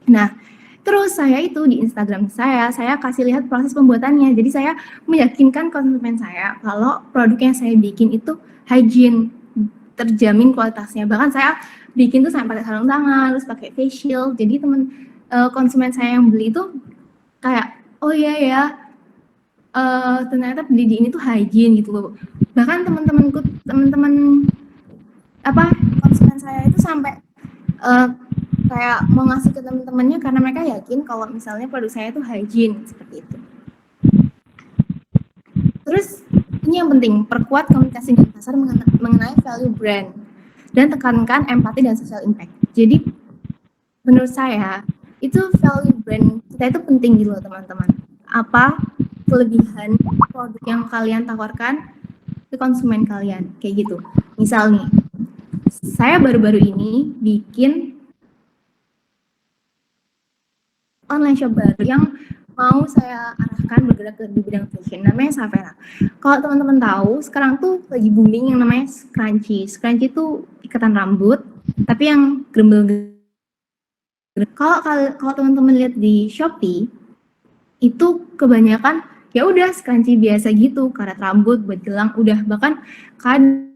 Nah terus saya itu di Instagram saya kasih lihat proses pembuatannya. Jadi saya meyakinkan konsumen saya kalau produk yang saya bikin itu hygiene, terjamin kualitasnya. Bahkan saya bikin tuh sampai pakai sarung tangan, terus pakai face shield. Jadi konsumen saya yang beli itu kayak, oh iya ya, ternyata beli di ini tuh hygiene gitu loh. Bahkan teman-teman konsumen saya itu sampai kayak mau ngasih ke teman-temannya karena mereka yakin kalau misalnya produk saya itu hygiene seperti itu. Terus ini yang penting, perkuat komunikasi di pasar mengenai value brand dan tekankan empati dan social impact. Jadi menurut saya itu value brand kita itu penting gitu loh teman-teman. Apa kelebihan produk yang kalian tawarkan, ke konsumen kalian, kayak gitu. Misal nih, saya baru-baru ini bikin online shop baru yang mau saya arahkan bergerak ke di bidang fashion, namanya Savera. Kalau teman-teman tahu, sekarang tuh lagi booming yang namanya scrunchie. Scrunchie itu ikatan rambut, tapi yang gerembel. Kalau teman-teman lihat di Shopee, itu kebanyakan ya udah scrunchie biasa gitu, karet rambut buat gelang, udah bahkan kan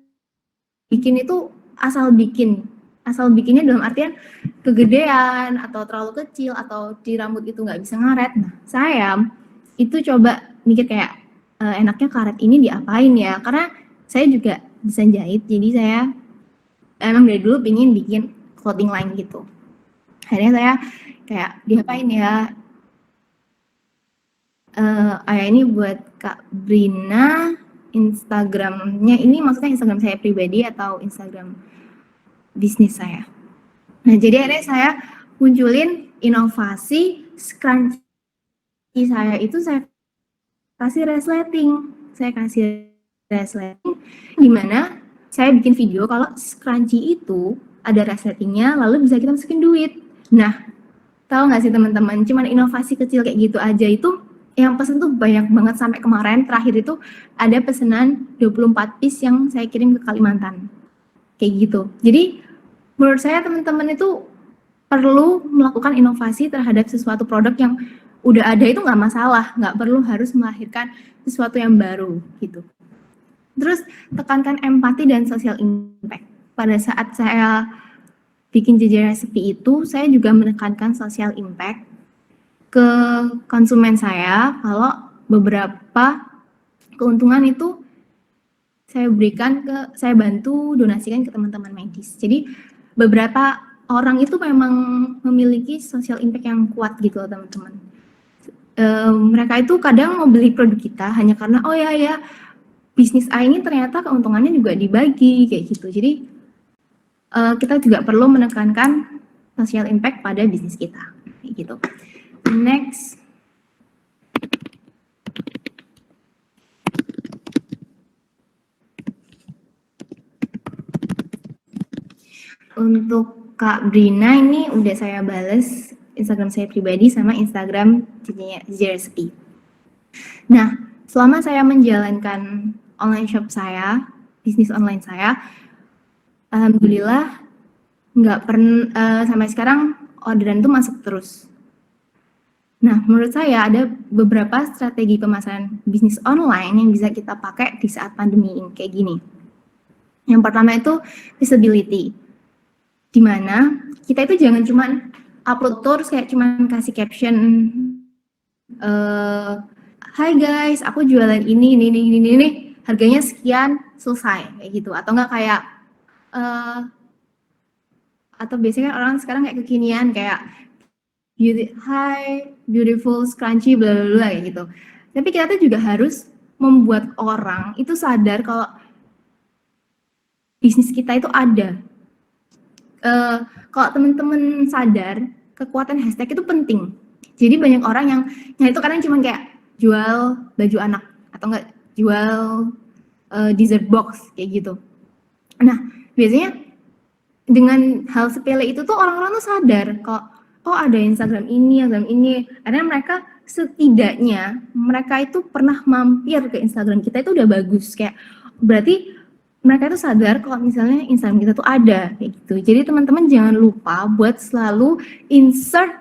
bikin itu asal bikinnya dalam artian kegedean atau terlalu kecil atau di rambut itu nggak bisa ngaret. Nah, saya itu coba mikir kayak enaknya karet ini diapain ya, karena saya juga desain jahit, jadi saya emang dari dulu pengen bikin clothing line gitu. Akhirnya saya kayak diapain ya, ini buat Kak Brina, Instagramnya ini maksudnya Instagram saya pribadi atau Instagram bisnis saya. Nah, jadi akhirnya saya munculin inovasi scrunchie saya itu saya kasih resleting. Di mana saya bikin video kalau scrunchie itu ada resletingnya, lalu bisa kita masukin duit. Nah, tahu nggak sih teman-teman, cuman inovasi kecil kayak gitu aja itu yang pesen tuh banyak banget. Sampai kemarin terakhir itu ada pesanan 24 piece yang saya kirim ke Kalimantan. Kayak gitu. Jadi menurut saya teman-teman itu perlu melakukan inovasi terhadap sesuatu produk yang udah ada, itu nggak masalah, nggak perlu harus melahirkan sesuatu yang baru gitu. Terus tekankan empati dan social impact. Pada saat saya bikin JJ Recipe itu, saya juga menekankan social impact ke konsumen saya, kalau beberapa keuntungan itu saya bantu donasikan ke teman-teman medis. Jadi beberapa orang itu memang memiliki social impact yang kuat gitu loh teman-teman. Mereka itu kadang mau beli produk kita hanya karena oh ya bisnis A ini ternyata keuntungannya juga dibagi kayak gitu. Jadi kita juga perlu menekankan social impact pada bisnis kita kayak gitu. Next. Untuk Kak Brina ini udah saya bales Instagram saya pribadi sama Instagram JJ Recipe. Nah, selama saya menjalankan online shop saya, bisnis online saya, alhamdulillah nggak pernah sampai sekarang orderan itu masuk terus. Nah, menurut saya ada beberapa strategi pemasaran bisnis online yang bisa kita pakai di saat pandemi ini kayak gini. Yang pertama itu visibility, di mana kita itu jangan cuma upload terus kayak cuma kasih caption, "Hai guys, aku jualan ini, harganya sekian, selesai," kayak gitu. Atau enggak kayak atau biasanya kan orang sekarang kayak kekinian kayak "Hi, beautiful scrunchie bla bla bla," kayak gitu. Tapi kita tuh juga harus membuat orang itu sadar kalau bisnis kita itu ada. Kalau teman-teman sadar, kekuatan hashtag itu penting. Jadi banyak orang yang itu kadang cuma kayak jual baju anak atau enggak jual dessert box kayak gitu. Nah, biasanya dengan hal sepele itu tuh orang-orang tuh sadar kok ada Instagram ini. Karena mereka setidaknya mereka itu pernah mampir ke Instagram kita, itu udah bagus. Kayak berarti mereka itu sadar kalau misalnya Instagram kita tuh ada kayak gitu. Jadi teman-teman jangan lupa buat selalu insert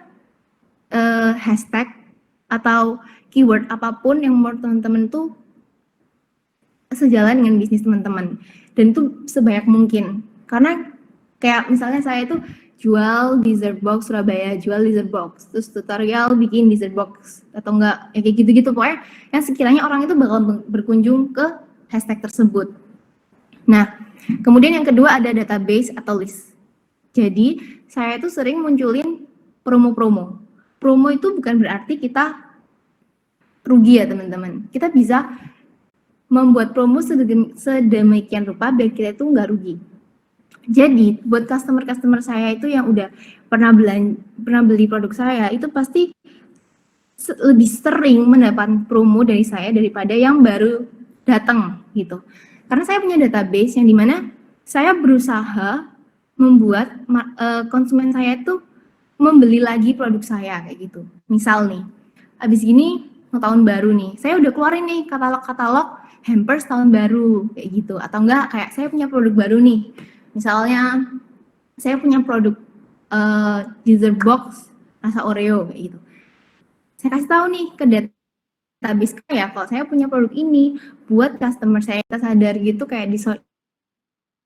hashtag atau keyword apapun yang menurut teman-teman tuh sejalan dengan bisnis teman-teman. Dan itu sebanyak mungkin. Karena kayak misalnya saya itu jual dessert box Surabaya, jual dessert box, terus tutorial bikin dessert box atau enggak ya kayak gitu-gitu, pokoknya yang sekiranya orang itu bakal berkunjung ke hashtag tersebut. Nah, kemudian yang kedua ada database atau list. Jadi saya itu sering munculin promo-promo. Promo itu bukan berarti kita rugi ya teman-teman. Kita bisa membuat promo sedemikian rupa biar kita itu nggak rugi. Jadi buat customer saya itu yang udah pernah beli produk saya itu pasti lebih sering mendapat promo dari saya daripada yang baru datang gitu. Karena saya punya database yang dimana saya berusaha membuat konsumen saya itu membeli lagi produk saya kayak gitu. Misal nih, abis gini mau tahun baru nih, saya udah keluarin nih katalog-katalog hampers tahun baru kayak gitu. Atau enggak kayak saya punya produk baru nih, misalnya saya punya produk dessert box rasa Oreo kayak gitu. Saya kasih tahu nih ke database ya, kalau saya punya produk ini buat customer saya, kita sadar gitu kayak di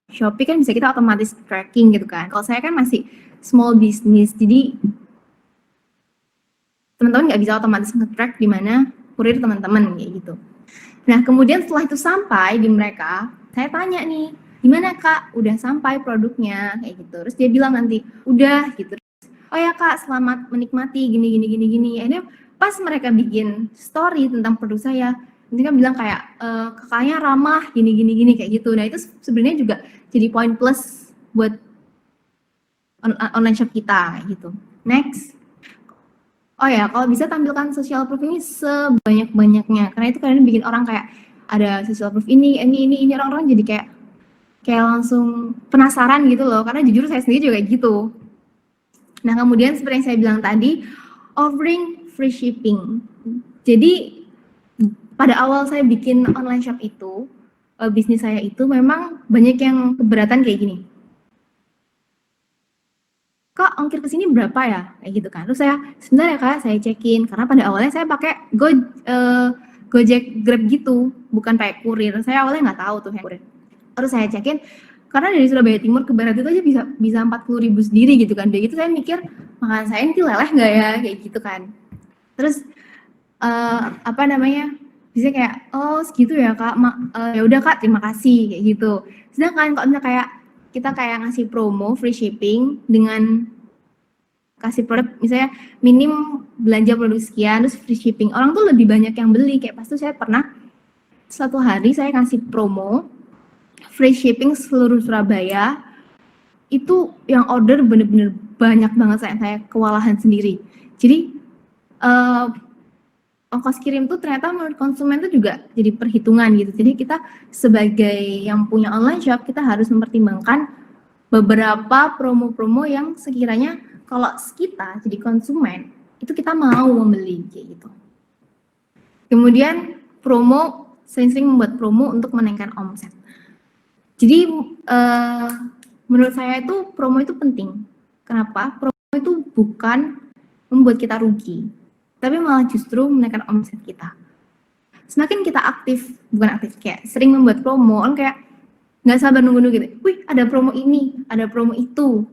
Shopee kan bisa kita otomatis tracking gitu kan. Kalau saya kan masih small business, jadi teman-teman nggak bisa otomatis nge-track di mana kurir teman-teman kayak gitu. Nah, kemudian setelah itu sampai di mereka, saya tanya nih, gimana Kak, udah sampai produknya kayak gitu. Terus dia bilang nanti, udah gitu. Oh ya Kak, selamat menikmati gini. Akhirnya pas mereka bikin story tentang produk saya, mereka bilang kayak kakaknya ramah gini kayak gitu. Nah, itu sebenarnya juga jadi poin plus buat online shop kita kayak gitu. Next. Oh ya, kalau bisa tampilkan social proof ini sebanyak-banyaknya, karena itu kadang bikin orang kayak ada social proof ini orang-orang jadi kayak langsung penasaran gitu loh, karena jujur saya sendiri juga kayak gitu. Nah, kemudian seperti yang saya bilang tadi, offering free shipping. Jadi pada awal saya bikin online shop itu, bisnis saya itu memang banyak yang keberatan kayak gini. Kak, ongkir ke sini berapa ya? Kayak gitu kan. Terus saya, sebentar ya Kak, saya cekin. Karena pada awalnya saya pakai Gojek Grab gitu, bukan pakai kurir. Saya awalnya nggak tahu tuh yang kurir. Terus saya cekin, karena dari Surabaya Timur ke Barat itu aja bisa 40.000 sendiri gitu kan. Dari itu saya mikir, makanan saya ini leleh nggak ya? Kayak gitu kan. Terus, bisa kayak, oh segitu ya Kak, ya udah Kak, terima kasih, kayak gitu. Sedangkan kalau misalnya kayak kita kayak ngasih promo free shipping dengan kasih produk, misalnya minim belanja produk sekian terus free shipping, orang tuh lebih banyak yang beli. Kayak pas itu saya pernah suatu hari saya kasih promo free shipping seluruh Surabaya, itu yang order bener-bener banyak banget, saya kewalahan sendiri. Jadi ongkos kirim tuh ternyata menurut konsumen tuh juga jadi perhitungan gitu. Jadi kita sebagai yang punya online shop, kita harus mempertimbangkan beberapa promo-promo yang sekiranya kalau kita jadi konsumen, itu kita mau membeli kayak gitu. Kemudian promo, sering-sering membuat promo untuk menaikkan omset. Jadi menurut saya itu promo itu penting. Kenapa? Promo itu bukan membuat kita rugi, tapi malah justru menaikkan omset kita. Semakin kita bukan aktif, kayak sering membuat promo, kan kayak nggak sabar nunggu gitu. Wih, ada promo ini, ada promo itu,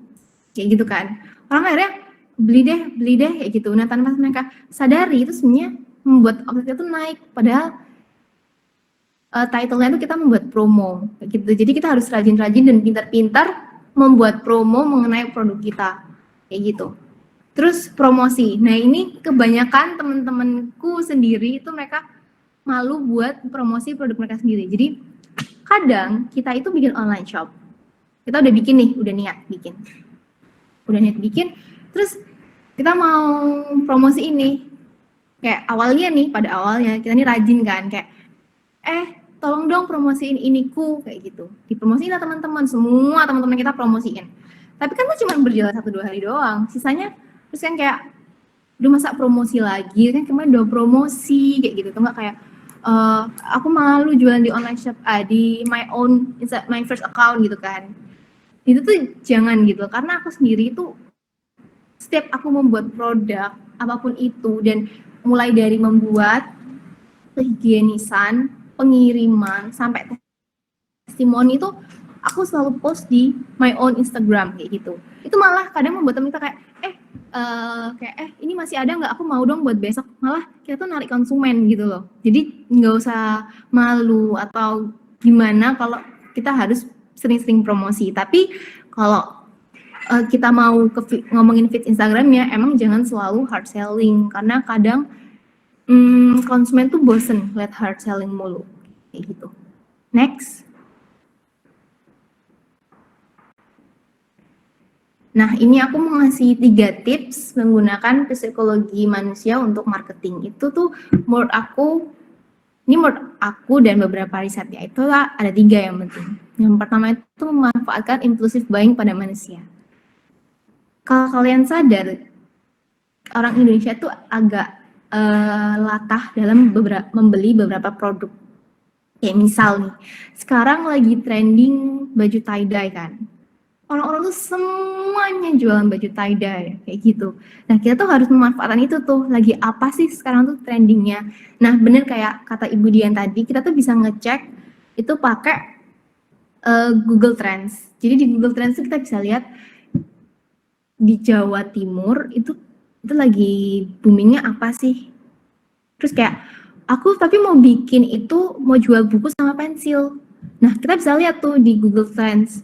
kayak gitu kan. Orang akhirnya beli deh, kayak gitu. Nah, tanpa mereka sadari itu sebenarnya membuat omsetnya itu naik. Padahal title-nya itu kita membuat promo, kayak gitu. Jadi kita harus rajin-rajin dan pintar-pintar membuat promo mengenai produk kita, kayak gitu. Terus promosi. Nah, ini kebanyakan teman-temanku sendiri itu mereka malu buat promosi produk mereka sendiri. Jadi kadang kita itu bikin online shop. Kita udah bikin nih, udah niat bikin. Terus kita mau promosi ini. Kayak awalnya nih, pada awalnya kita nih rajin kan, kayak tolong dong promosiin iniku, kayak gitu. Dipromosiin lah teman-teman, semua teman-teman kita promosiin. Tapi kan itu cuma berjalan 1-2 hari doang. Sisanya terus kan kayak udah masa promosi lagi, kan kemarin udah promosi kayak gitu. Tuh nggak kayak aku malu jualan di online shop, di my first account gitu kan. Itu tuh jangan gitu, karena aku sendiri itu setiap aku membuat produk apapun itu, dan mulai dari membuat, kehigienisan, pengiriman, sampai testimoni itu aku selalu post di my own Instagram kayak gitu. Itu malah kadang membuat temen kita kayak ini masih ada nggak, aku mau dong buat besok. Malah kita tuh narik konsumen gitu loh. Jadi nggak usah malu atau gimana kalau kita harus sering-sering promosi. Tapi kalau kita mau ngomongin feed Instagramnya, emang jangan selalu hard selling, karena kadang konsumen tuh bosen lihat hard selling mulu kayak gitu. Next. Nah, ini aku mau ngasih 3 tips menggunakan psikologi manusia untuk marketing. Itu tuh menurut aku Ini menurut aku dan beberapa risetnya itu ada 3 yang penting. Yang pertama itu memanfaatkan impulsive buying pada manusia. Kalau kalian sadar, orang Indonesia tuh agak latah dalam membeli beberapa produk. Kayak misal nih, sekarang lagi trending baju tie-dye kan. Orang-orang tuh semuanya jualan baju tie-dye, kayak gitu. Nah, kita tuh harus memanfaatkan itu tuh, lagi apa sih sekarang tuh trendingnya. Nah, bener kayak kata Ibu Dian tadi, kita tuh bisa ngecek itu pakai Google Trends. Jadi di Google Trends tuh kita bisa lihat di Jawa Timur itu lagi boomingnya apa sih. Terus kayak, aku tapi mau bikin itu, mau jual buku sama pensil. Nah, kita bisa lihat tuh di Google Trends.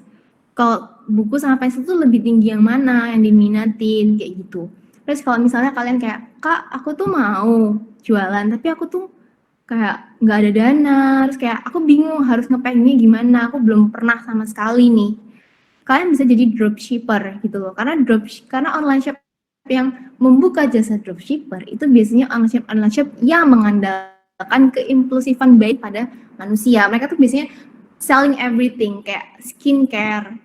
Kalau buku sama pensil tuh lebih tinggi yang mana, yang diminatin, kayak gitu. Terus kalau misalnya kalian kayak, Kak, aku tuh mau jualan, tapi aku tuh kayak nggak ada dana, terus kayak aku bingung harus ngepackingnya gimana, aku belum pernah sama sekali nih. Kalian bisa jadi dropshipper gitu loh, karena online shop yang membuka jasa dropshipper itu biasanya online shop yang mengandalkan keimpulsifan baik pada manusia. Mereka tuh biasanya selling everything, kayak skincare,